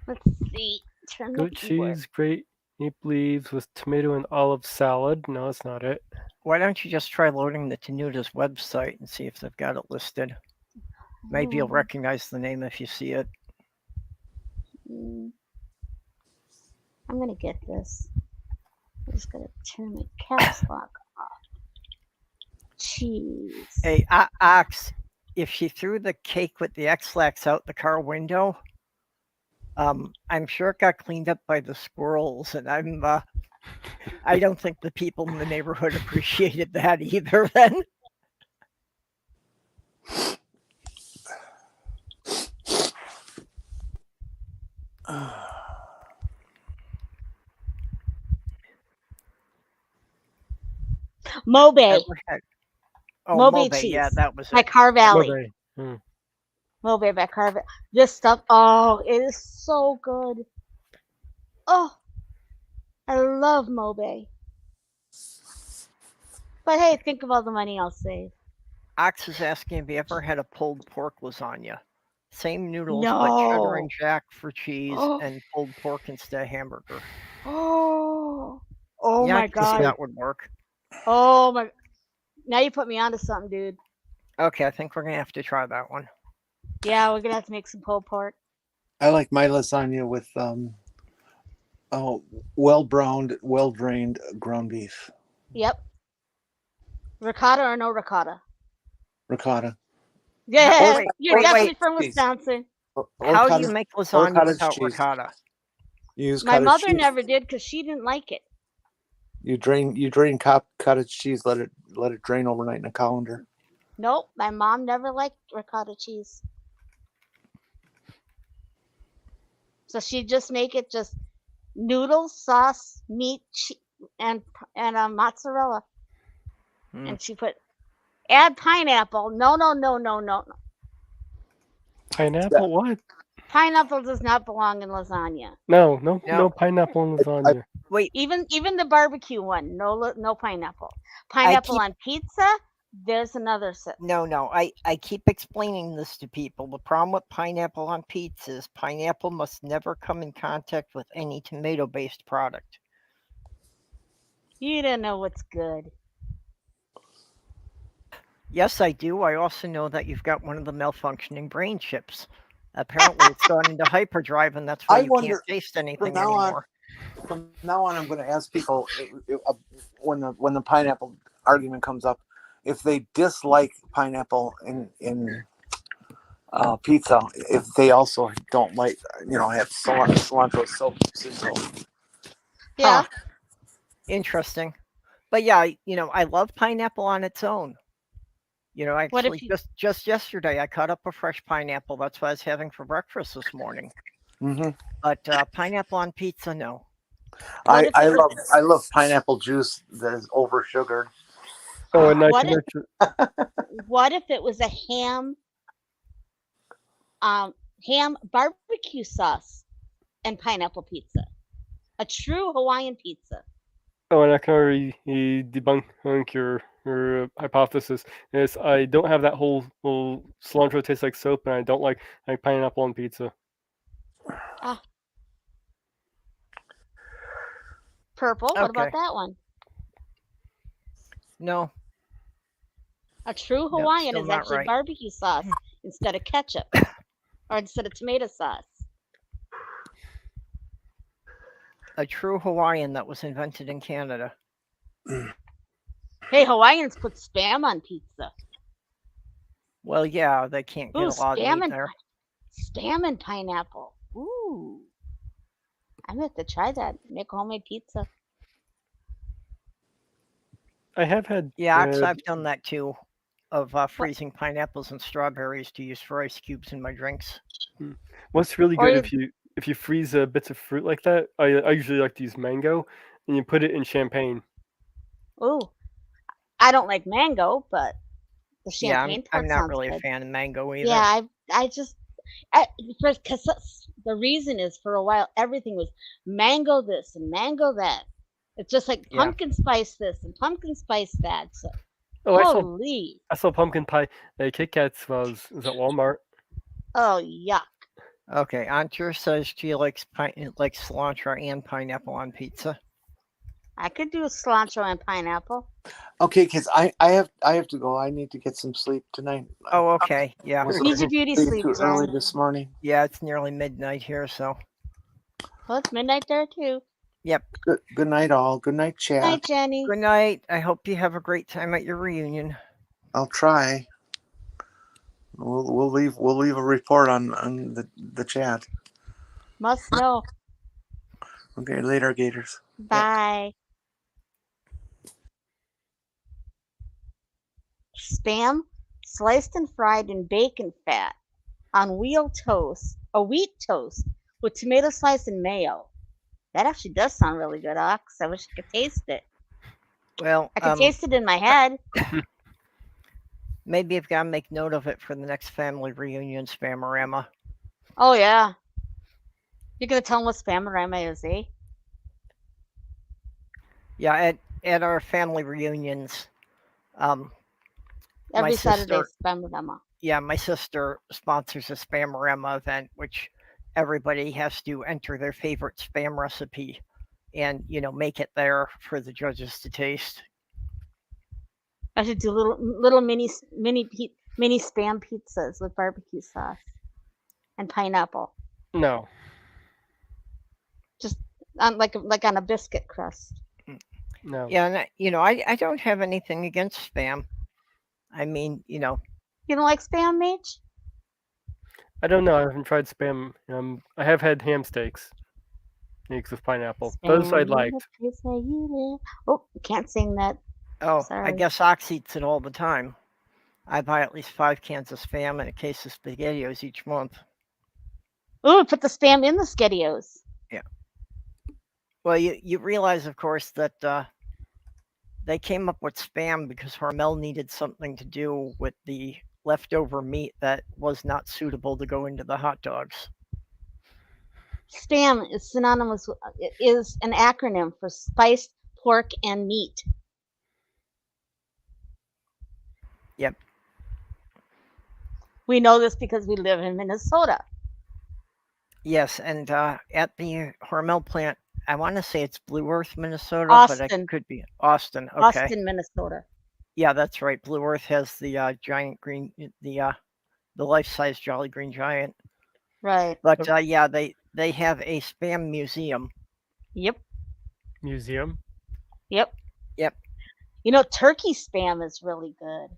Let's see. Turn Goat the keyboard. cheese, grape leaves with tomato and olive salad. No, that's not it. Why don't you just try loading the Tenutas website and see if they've got it listed? Maybe you'll recognize the name if you see it. I'm gonna get this. I'm just gonna turn my caps lock off. Cheese. Hey, Ox, if she threw the cake with the X-Lax out the car window, I'm sure it got cleaned up by the squirrels, and I don't think the people in the neighborhood appreciated that either then. Mobe. Mobe cheese. Yeah, that was by it. Car Valley. Mobe by Car Valley. This stuff, it is so good. Oh, I love Mobe. But hey, think of all the money I'll save. Ox is asking if you ever had a pulled pork lasagna. Same noodles, but cheddar and jack for cheese and pulled pork instead of hamburger. Oh Yeah, my I can see god. that would work. Oh my. Now you put me onto something, dude. Okay, I think we're going to have to try that one. Yeah, we're going to have to make some pulled pork. I like my lasagna with well browned, well drained ground beef. Yep. Ricotta or no ricotta? Ricotta. Yeah, Wait, you're wait, definitely wait. from Wisconsin. How do you make lasagna without cheese. ricotta? Use My cottage mother cheese. never did because she didn't like it. You drain cottage cheese. Let it drain overnight in a colander. Nope, my mom never liked ricotta cheese. So she'd just make it just noodles, sauce, meat, and mozzarella. And she put add pineapple. No. Pineapple? What? Pineapple does not belong in lasagna. No No. pineapple in lasagna. Wait, Even the barbecue one, no pineapple. Pineapple keep- on pizza, there's another set. no. I keep explaining this to people. The problem with pineapple on pizza is pineapple must never come in contact with any tomato-based product. You don't know what's good. Yes, I do. I also know that you've got one of the malfunctioning brain chips. Apparently, it's gone into hyperdrive, and that's why I you wonder, can't taste anything now on- anymore. From now on, I'm going to ask people when the pineapple argument comes up, if they dislike pineapple in pizza, if they also don't like, have cilantro syndrome. Yeah. Huh. Interesting. But yeah, I love pineapple on its own. What if Actually, just yesterday, I cut up a fresh pineapple. That's what I was having for breakfast this morning. Mm-hmm. But pineapple on pizza, no. What if I it was- love pineapple juice that is over sugared. Oh, and What What if it was a ham barbecue sauce and pineapple pizza? A true Hawaiian pizza. Oh, and I can already debunk your hypothesis. Is I don't have that whole cilantro tastes like soap, and I don't like pineapple on pizza. Purple. What about Okay. that one? No. A true No, Hawaiian still is not actually right. barbecue sauce instead of ketchup or instead of tomato sauce. A true Hawaiian that was invented in Canada. Hey, Hawaiians put Spam on pizza. Well, yeah, they can't get Ooh, a lot of Spam meat and there. Spam and pineapple. Ooh. I'm going to have to try that. Make homemade pizza. I have had Yeah, actually, I've done that too. Of freezing pineapples and strawberries to use for ice cubes in my drinks. what's really Or good if you freeze bits of fruit like that. I usually like to use mango, and you put it in champagne. Ooh. I don't like mango, but the Yeah, champagne I'm part not sounds really good. a fan of mango either. Yeah, because the reason is for a while everything was mango this and mango that. It's just like Yeah. pumpkin spice this and pumpkin spice that. So Oh, holy, I saw pumpkin pie Kit Kats while I was at Walmart. oh yuck! Okay, Antur says she likes cilantro and pineapple on pizza. I could do a cilantro and pineapple. Okay, kids, I have to go. I need to get some sleep tonight. Oh, okay. Yeah. Was Need your beauty sleep sleep, too early Jen. this morning. Yeah, it's nearly midnight here, so. Well, it's midnight there too. Yep. Good night, all. Good night, chat. Night, Jenny. Good night. I hope you have a great time at your reunion. I'll try. We'll leave a report on the chat. Must know. Okay, later, Gators. Bye. Spam sliced and fried in bacon fat on wheat toast with tomato slice and mayo. That actually does sound really good, Ox. I wish I could taste it. Well, I could taste it in my head. maybe I've got to make note of it for the next family reunion spamorama. Oh yeah. You're gonna tell them what spamorama is, eh? Yeah, at our family reunions, Every my Saturday sister, spamorama. yeah, my sister sponsors a spamorama event, which everybody has to enter their favorite spam recipe and make it there for the judges to taste. I should do little mini spam pizzas with barbecue sauce and pineapple, No. just on like on a biscuit crust. No. Yeah, and I don't have anything against spam. I mean, You don't like spam, Mage? I don't know. I haven't tried spam. I have had ham steaks mixed with pineapple. Those I liked. Oh, can't sing that. I Sorry. guess Ox eats it all the time. I buy at least 5 cans of spam and a case of SpaghettiOs each month. Ooh, put the spam in the SpaghettiOs. Yeah. Well, you realize, of course, that they came up with spam because Hormel needed something to do with the leftover meat that was not suitable to go into the hot dogs. Spam is synonymous with, is an acronym for spiced pork and meat. Yep. We know this because we live in Minnesota. Yes, and at the Hormel plant, I want to say it's Blue Earth, Minnesota, but Austin. it could be Austin. Okay. Austin, Minnesota. Yeah, that's right. Blue Earth has the giant green, the life-size Jolly Green Giant. Right. But yeah, they have a spam museum. Yep. Museum. Yep. Yep. You know, turkey spam is really good.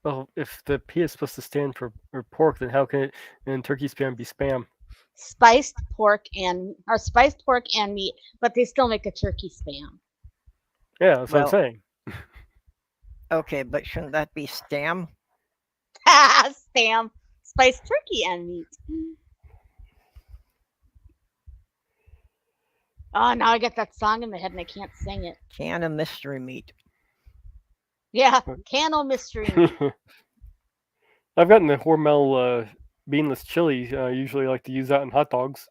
Well, if the P is supposed to stand for pork, then how can it in turkey spam be spam? Spiced pork and meat, but they still make a turkey spam. Yeah, that's what Well- I'm saying. Okay, but shouldn't that be Stam? Spam, spiced turkey and meat. Oh, now I got that song in my head and I can't sing it. Can of mystery meat. Yeah, Cano mystery meat. I've gotten the Hormel beanless chili. I usually like to use that in hot dogs.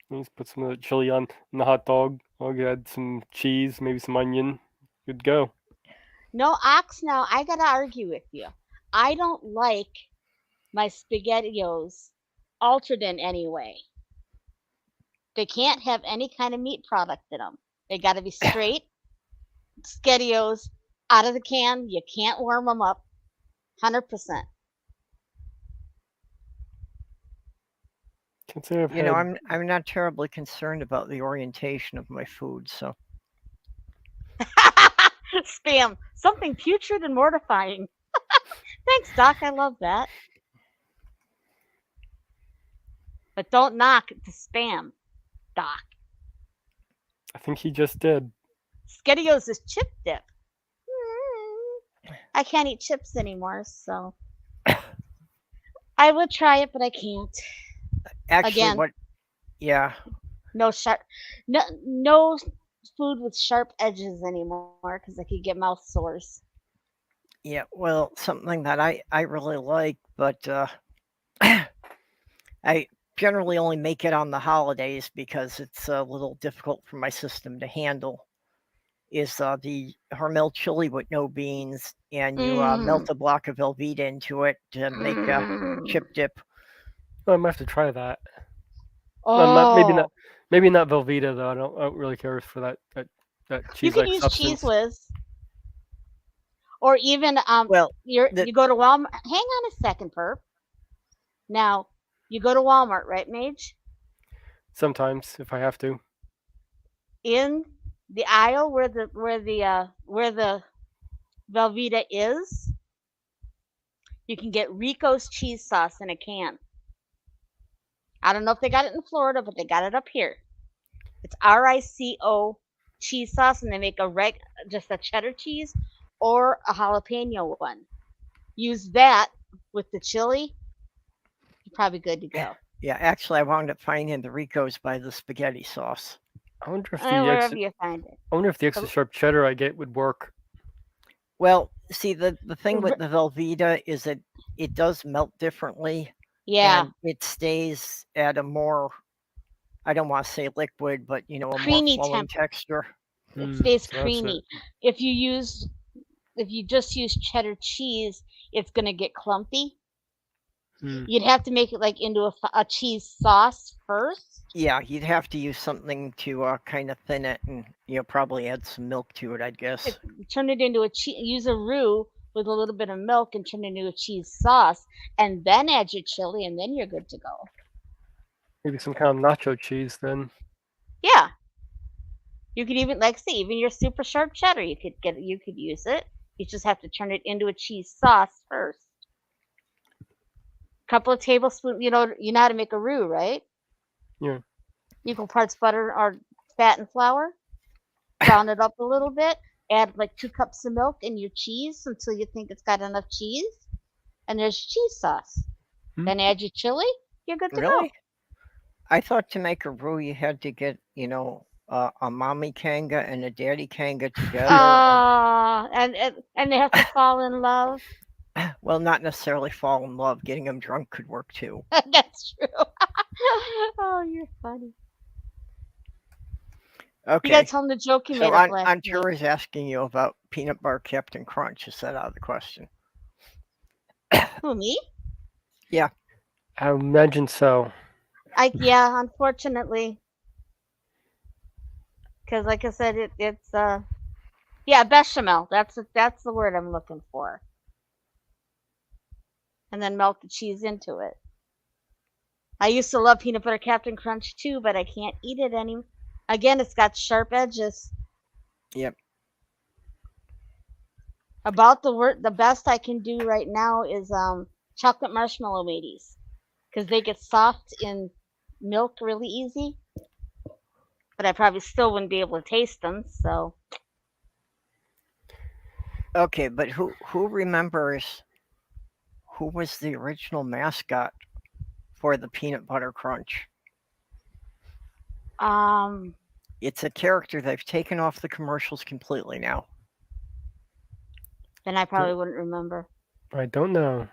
You just put some of the chili on the hot dog. I'll add some cheese, maybe some onion. Good to go. No, Ox, now I gotta argue with you. I don't like my SpaghettiOs altered in any way. They can't have any kind of meat product in them. They gotta be straight SpaghettiOs out of the can. You can't warm them up. 100%. Can't say I've You know, had. I'm not terribly concerned about the orientation of my food, so Spam. Something putrid and mortifying. Thanks, Doc. I love that. But don't knock the spam, Doc. I think he just did. SpaghettiOs is chip dip. I can't eat chips anymore, so I would try it, but I can't. actually, Again. Yeah, No sharp, no food with sharp edges anymore because I could get mouth sores. yeah. Well, something that I really like, but I generally only make it on the holidays because it's a little difficult for my system to handle. Is the Hormel chili with no beans, and you melt a block of Velveeta into it to make a chip dip. I might have to try that. Oh, Maybe not Velveeta though. I don't really care for that you cheese-like can use substance. Cheese Whiz, or even Well, you the- go to Walmart. Hang on a second, Perp. Now you go to Walmart, right, Mage? Sometimes, if I have to. In the aisle where the Velveeta is, you can get Rico's cheese sauce in a can. I don't know if they got it in Florida, but they got it up here. It's RICO cheese sauce, and they make just a cheddar cheese or a jalapeno one. Use that with the chili. You're probably good to go. Yeah, actually, I wound up finding the Ricos by the spaghetti sauce. I wonder if Wherever you find it. the extra sharp cheddar I get would work. Well, see, the thing with the Velveeta is that it does melt differently. Yeah. And it stays at a more, I don't want to say liquid, but a Creamy more flowing texture. It stays so that's creamy. If you just use cheddar cheese, it's gonna get clumpy. You'd have to make it like into a cheese sauce first. Yeah, you'd have to use something to kind of thin it, and probably add some milk to it, I guess. Turn it into use a roux with a little bit of milk and turn it into a cheese sauce, and then add your chili, and then you're good to go. Maybe some kind of nacho cheese then. Yeah. You could even, like, say, even your super sharp cheddar, you could use it. You just have to turn it into a cheese sauce first. Couple of tablespoons, you know how to make a roux, right? Yeah. Equal parts butter or fat and flour. Brown it up a little bit. Add like 2 cups of milk and your cheese until you think it's got enough cheese. And there's cheese sauce. Then add your chili. You're good to Really? go. I thought to make a roux, you had to get, a mommy kanga and a daddy kanga together. And they have to fall in love. Well, not necessarily fall in love. Getting them drunk could work too. That's true. Oh, you're funny. You Okay. gotta tell him the joke you So made up last night. Antura is asking you about peanut butter Captain Crunch. Is that out of the question? Who, me? Yeah. I imagine so. Yeah, unfortunately. Because, like I said, it's yeah, bechamel. That's the word I'm looking for. And then melt the cheese into it. I used to love peanut butter Captain Crunch too, but I can't eat it anymore. Again, it's got sharp edges. Yep. About the best I can do right now is chocolate marshmallow mateys, because they get soft in milk really easy. But I probably still wouldn't be able to taste them. So Okay, but who remembers who was the original mascot for the peanut butter crunch? Then It's a character they've taken off the commercials completely now. I probably wouldn't remember. I don't know.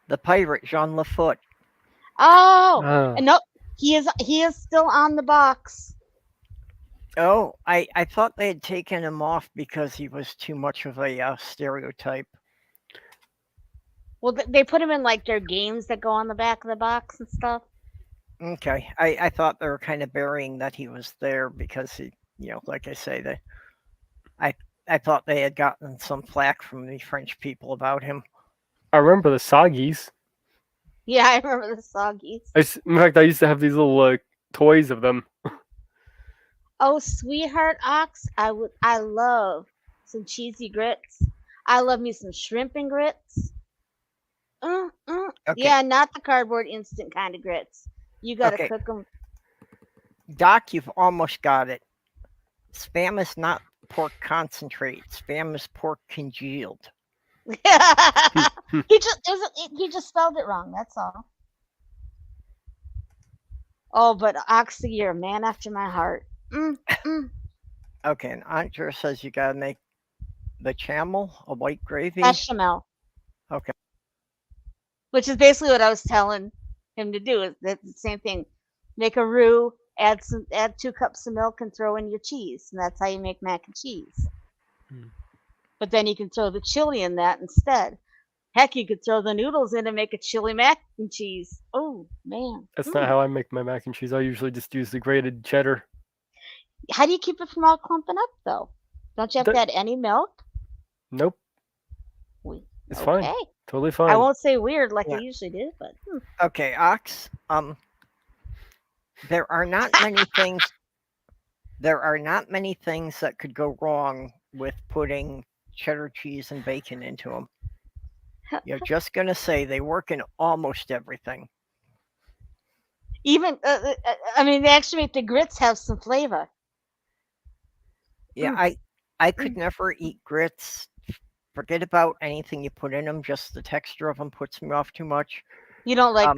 The pirate Jean Lafoot. Oh, Oh. no, he is still on the box. Oh, I thought they had taken him off because he was too much of a stereotype. Well, they put him in like their games that go on the back of the box and stuff. Okay, I thought they were kind of burying that he was there because he, like I say, I thought they had gotten some flack from the French people about him. I remember the Soggies. Yeah, I remember the Soggies. In fact, I used to have these little toys of them. Oh, sweetheart ox, I love some cheesy grits. I love me some shrimp and grits. Okay. Yeah, not the cardboard instant kind of grits. You gotta Okay. cook them. Doc, you've almost got it. Spam is not pork concentrate. Spam is pork congealed. he just spelled it wrong. That's all. Oh, but Oxy, you're a man after my heart. Okay, and Andre says you gotta make the chamel a white gravy. Bechamel. Okay. Which is basically what I was telling him to do. Is the same thing. Make a roux, add 2 cups of milk, and throw in your cheese, and that's how you make mac and cheese. But then you can throw the chili in that instead. Heck, you could throw the noodles in and make a chili mac and cheese. Oh man, That's not how I make my mac and cheese. I usually just use the grated cheddar. How do you keep it from all clumping up though? Don't you have to add any milk? Nope. It's fine. Okay. Totally fine. I won't say weird like Yeah. I usually do, but Okay, Ox. There are not many things. There are not many things that could go wrong with putting cheddar cheese and bacon into them. You're just gonna say they work in almost everything. even I mean, they actually make the grits have some flavor. Yeah, I could never eat grits. Forget about anything you put in them. Just the texture of them puts me off too much. You don't like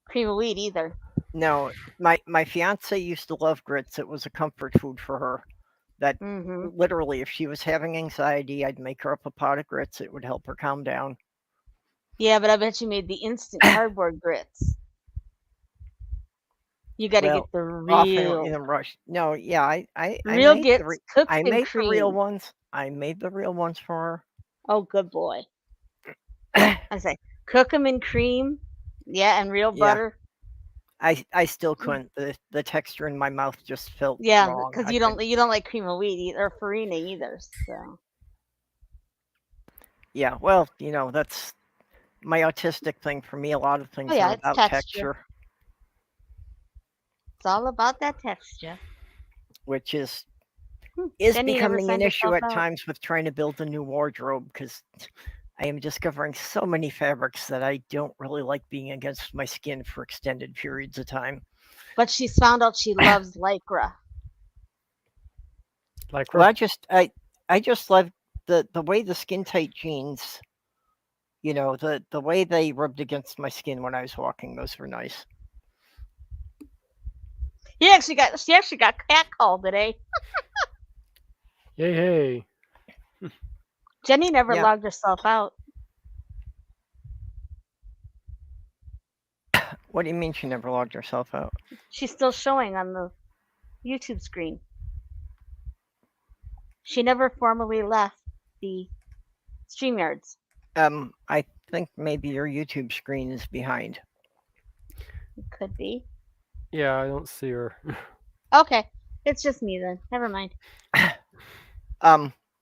cream of wheat either. No, my fiance used to love grits. It was a comfort food for her. That literally, if she was having anxiety, I'd make her up a pot of grits. It would help her calm down. Yeah, but I bet you made the instant cardboard grits. You got to Well, get the Often real in a rush. No, yeah, I real made gets cooked I in made cream. the real ones. I made the real ones for her. Oh, good boy. I say cook them in cream. Yeah, and real Yeah. butter. I still couldn't. The texture in my mouth just felt Yeah, wrong. because I you couldn't- don't like cream of wheat or farina either. So Yeah, well, that's my autistic thing. For me, a lot of things yeah, are it's about texture. texture, it's all about that texture. which is Then you never becoming an send issue yourself at out. times with trying to build a new wardrobe because I am discovering so many fabrics that I don't really like being against my skin for extended periods of time. But she's found out she loves lycra. Like Well, I just love the way the skin tight jeans, the way they rubbed against my skin when I was walking. Those were nice. She actually got catcalled today. Yay, hey. Jenny never Yeah. logged herself out. What do you mean she never logged herself out? She's still showing on the YouTube screen. She never formally left the StreamYards. I think maybe your YouTube screen is behind. It could be. Yeah, I don't see her. Okay. It's just me then. Never mind.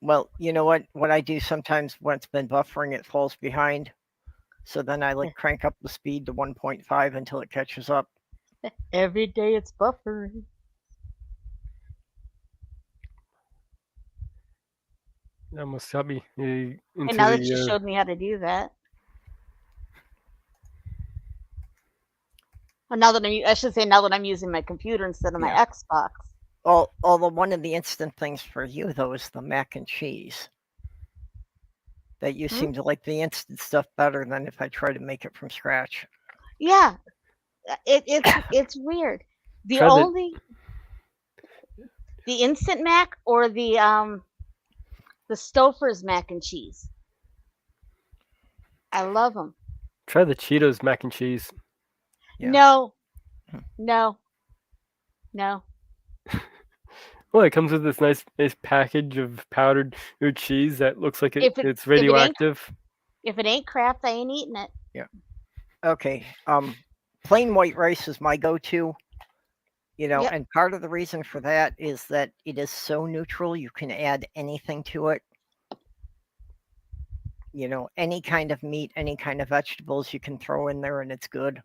Well, you know what? What I do sometimes when it's been buffering, it falls behind. So then I like crank up the speed to 1.5 until it catches up. Every day it's buffering. That must help me into And now that you the. showed me how to do that. Well, now that I should say now that I'm using my computer instead of my Yeah. Xbox. Although one of the instant things for you though is the mac and cheese. That you seem to like the instant stuff better than if I try to make it from scratch. Yeah. It's weird. The Try the- only the instant mac or the Stouffer's mac and cheese. I love them. Try the Cheetos mac and cheese. Yeah. No. Well, it comes with this nice package of powdered cheese that looks like If it's it ain't- radioactive. If it ain't Kraft, I ain't eating it. Okay. Plain white rice is my go-to. Yep. And part of the reason for that is that it is so neutral. You can add anything to it. Any kind of meat, any kind of vegetables you can throw in there, and it's good.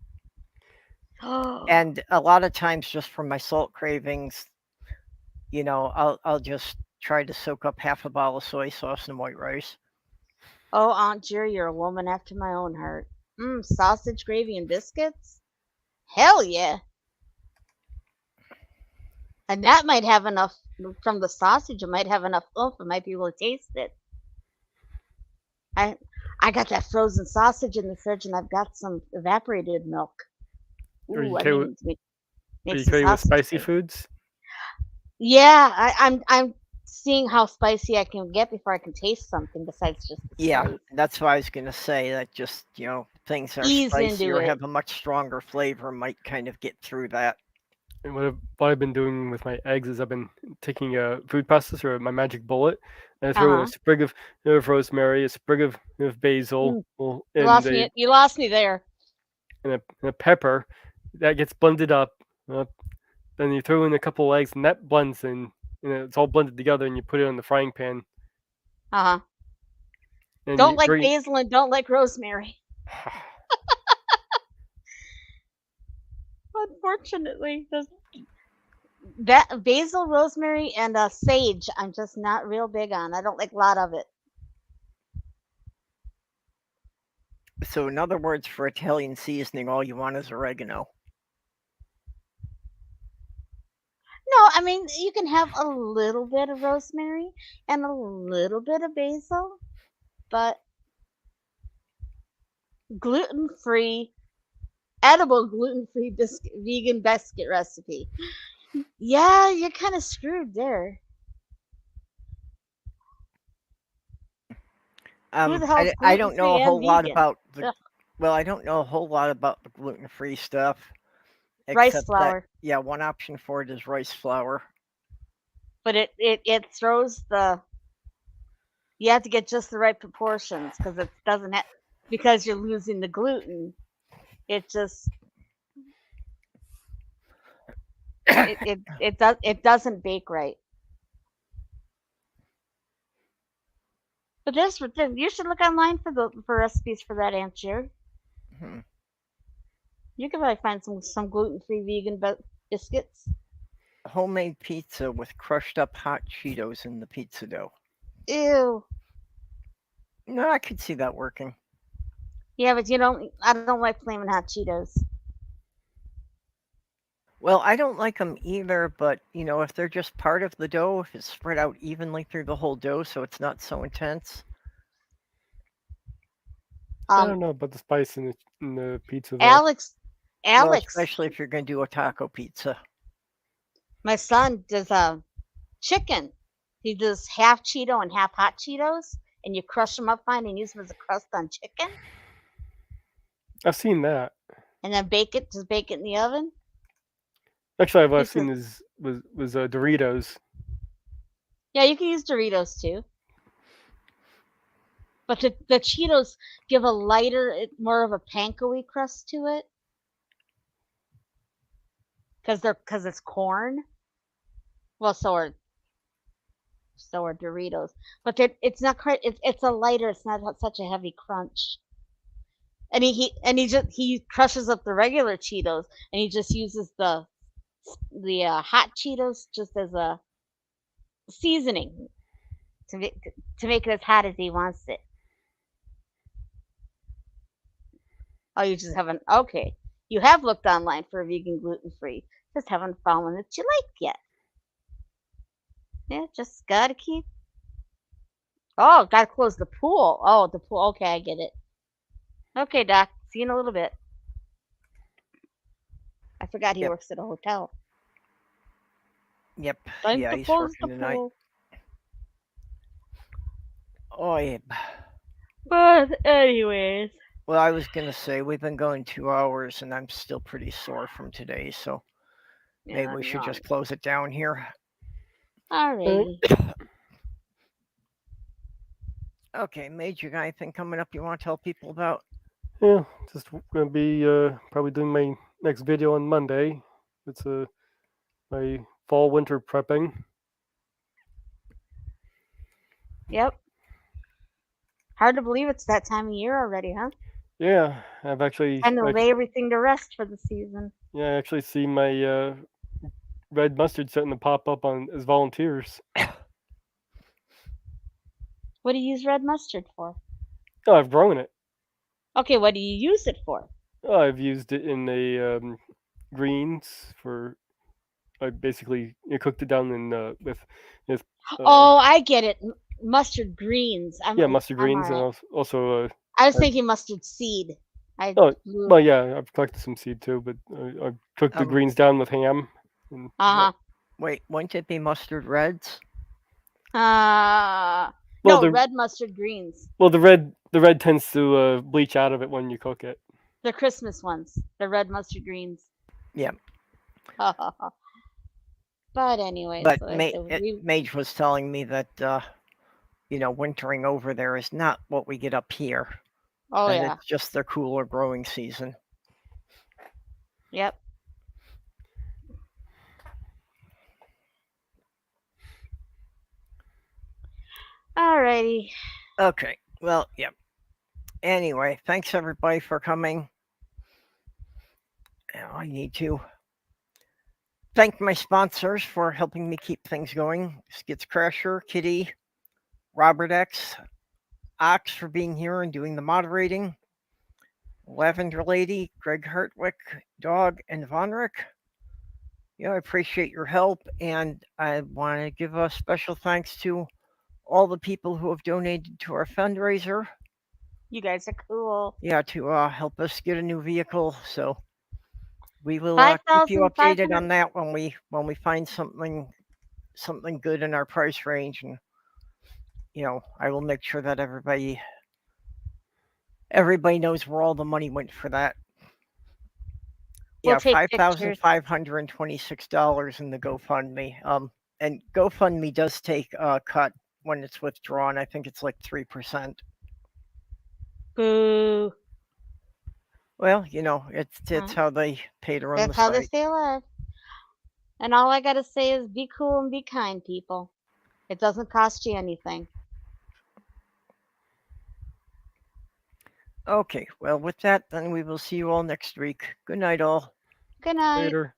And a lot of times, just from my salt cravings, I'll just try to soak up half a bottle of soy sauce and white rice. Oh, Aunt Jerry, you're a woman after my own heart. Sausage, gravy, and biscuits? Hell yeah. And that might have enough, from the sausage, it might have enough oomph, I might be able to taste it. I got that frozen sausage in the fridge, and I've got some evaporated milk. Are you Ooh, I okay need with- to make Are you some okay with sausage spicy cake. foods? Yeah, I'm seeing how spicy I can get before I can taste something besides just the Yeah, spice. that's what I was going to say. That just, things that are Ease spicy into or it. have a much stronger flavor might kind of get through that. And what I've been doing with my eggs is I've been taking a food processor, my magic bullet, and I throw a sprig of rosemary, a sprig of basil, You lost me there. and a pepper. That gets blended up. Then you throw in a couple eggs, and that blends in. It's all blended together, and you put it on the frying pan. And don't like basil and don't like rosemary. Unfortunately, that basil, rosemary, and sage, I'm just not real big on. I don't like a lot of it. So, in other words, for Italian seasoning, all you want is oregano. No, I mean, you can have a little bit of rosemary and a little bit of basil, but gluten-free, edible gluten-free vegan biscuit recipe. Yeah, you're kind of screwed there. I don't know a whole lot about Ugh. I don't know a whole lot about the gluten-free stuff. Rice except flour. That, one option for it is rice flour. But it throws the. You have to get just the right proportions because it doesn't have, because you're losing the gluten. It just it doesn't bake right. But you should look online for recipes for that, Aunt Jer. Hmm. You can probably find some gluten-free vegan biscuits. Homemade pizza with crushed up hot Cheetos in the pizza dough. Ew. No, I could see that working. Yeah, but I don't like flaming hot Cheetos. Well, I don't like them either, but if they're just part of the dough, if it's spread out evenly through the whole dough so it's not so intense. I don't know about the spice in the pizza. Though. Alex, Well, especially if you're going to do a taco pizza. My son does chicken. He does half Cheeto and half hot Cheetos, and you crush them up fine and use them as a crust on chicken, I've seen that. and then just bake it in the oven. Actually, what I've Use seen the- was Doritos. Yeah, you can use Doritos too. But the Cheetos give a lighter, more of a panko-y crust to it. Because it's corn. Well, so are Doritos. But it's not quite. It's a lighter. It's not such a heavy crunch. And he crushes up the regular Cheetos, and he just uses the hot Cheetos just as a seasoning to make it as hot as he wants it. Oh, you just haven't. Okay, you have looked online for a vegan gluten-free. Just haven't found one that you like yet. Yeah, just gotta keep. Oh, gotta close the pool. Oh, the pool. Okay, I get it. Okay, Doc. See you in a little bit. I forgot he Yep. works at a hotel. Yep. Time Yeah, to he's close the working tonight. pool. Oh, yeah. But anyways, Well, I was going to say, we've been going 2 hours, and I'm still pretty sore from today, so maybe we should just close it down here. Alrighty. Okay, Mage, you got anything coming up you want to tell people about? Yeah, just gonna be probably doing my next video on Monday. It's my fall winter prepping. Yep. Hard to believe it's that time of year already, huh? Yeah, I've actually Time to lay everything to rest for the season. yeah, I actually see my red mustard starting to pop up on as volunteers. What do you use red mustard for? Oh, I've grown it. Okay, what do you use it for? Oh, I've used it in the greens for. I basically cooked it down in with. Oh, I get it. Mustard greens. Mustard greens, right. and also. I was thinking mustard seed. Well, yeah, I've collected some seed too, but I cooked the greens down with ham. Wait, wouldn't it be mustard reds? No, red mustard greens. Well, the red tends to bleach out of it when you cook it. The Christmas ones, the red mustard greens. Yeah. But anyway, But so Mage was telling me that wintering over there is not what we get up here. Oh, and yeah. It's just their cooler growing season. Yep. Alrighty. Okay. Well, yeah. Anyway, thanks everybody for coming. I need to thank my sponsors for helping me keep things going. Skitscrasher, Kitty, Robert X, Ox for being here and doing the moderating, Lavender Lady, Greg Hartwick, Dog, and Vonrek. I appreciate your help, and I want to give a special thanks to all the people who have donated to our fundraiser. You guys are cool. Yeah, to help us get a new vehicle. So we will keep you updated on that when we find something good in our price range, and I will make sure that everybody knows where all the money went for that. Yeah, $5,526 in the GoFundMe. And GoFundMe does take a cut when it's withdrawn. I think it's like 3%. Boo. Well, it's how they pay to run the site. That's how they stay alive. And all I gotta say is be cool and be kind, people. It doesn't cost you anything. Okay, well, with that, then we will see you all next week. Good night, all. Good night. Later.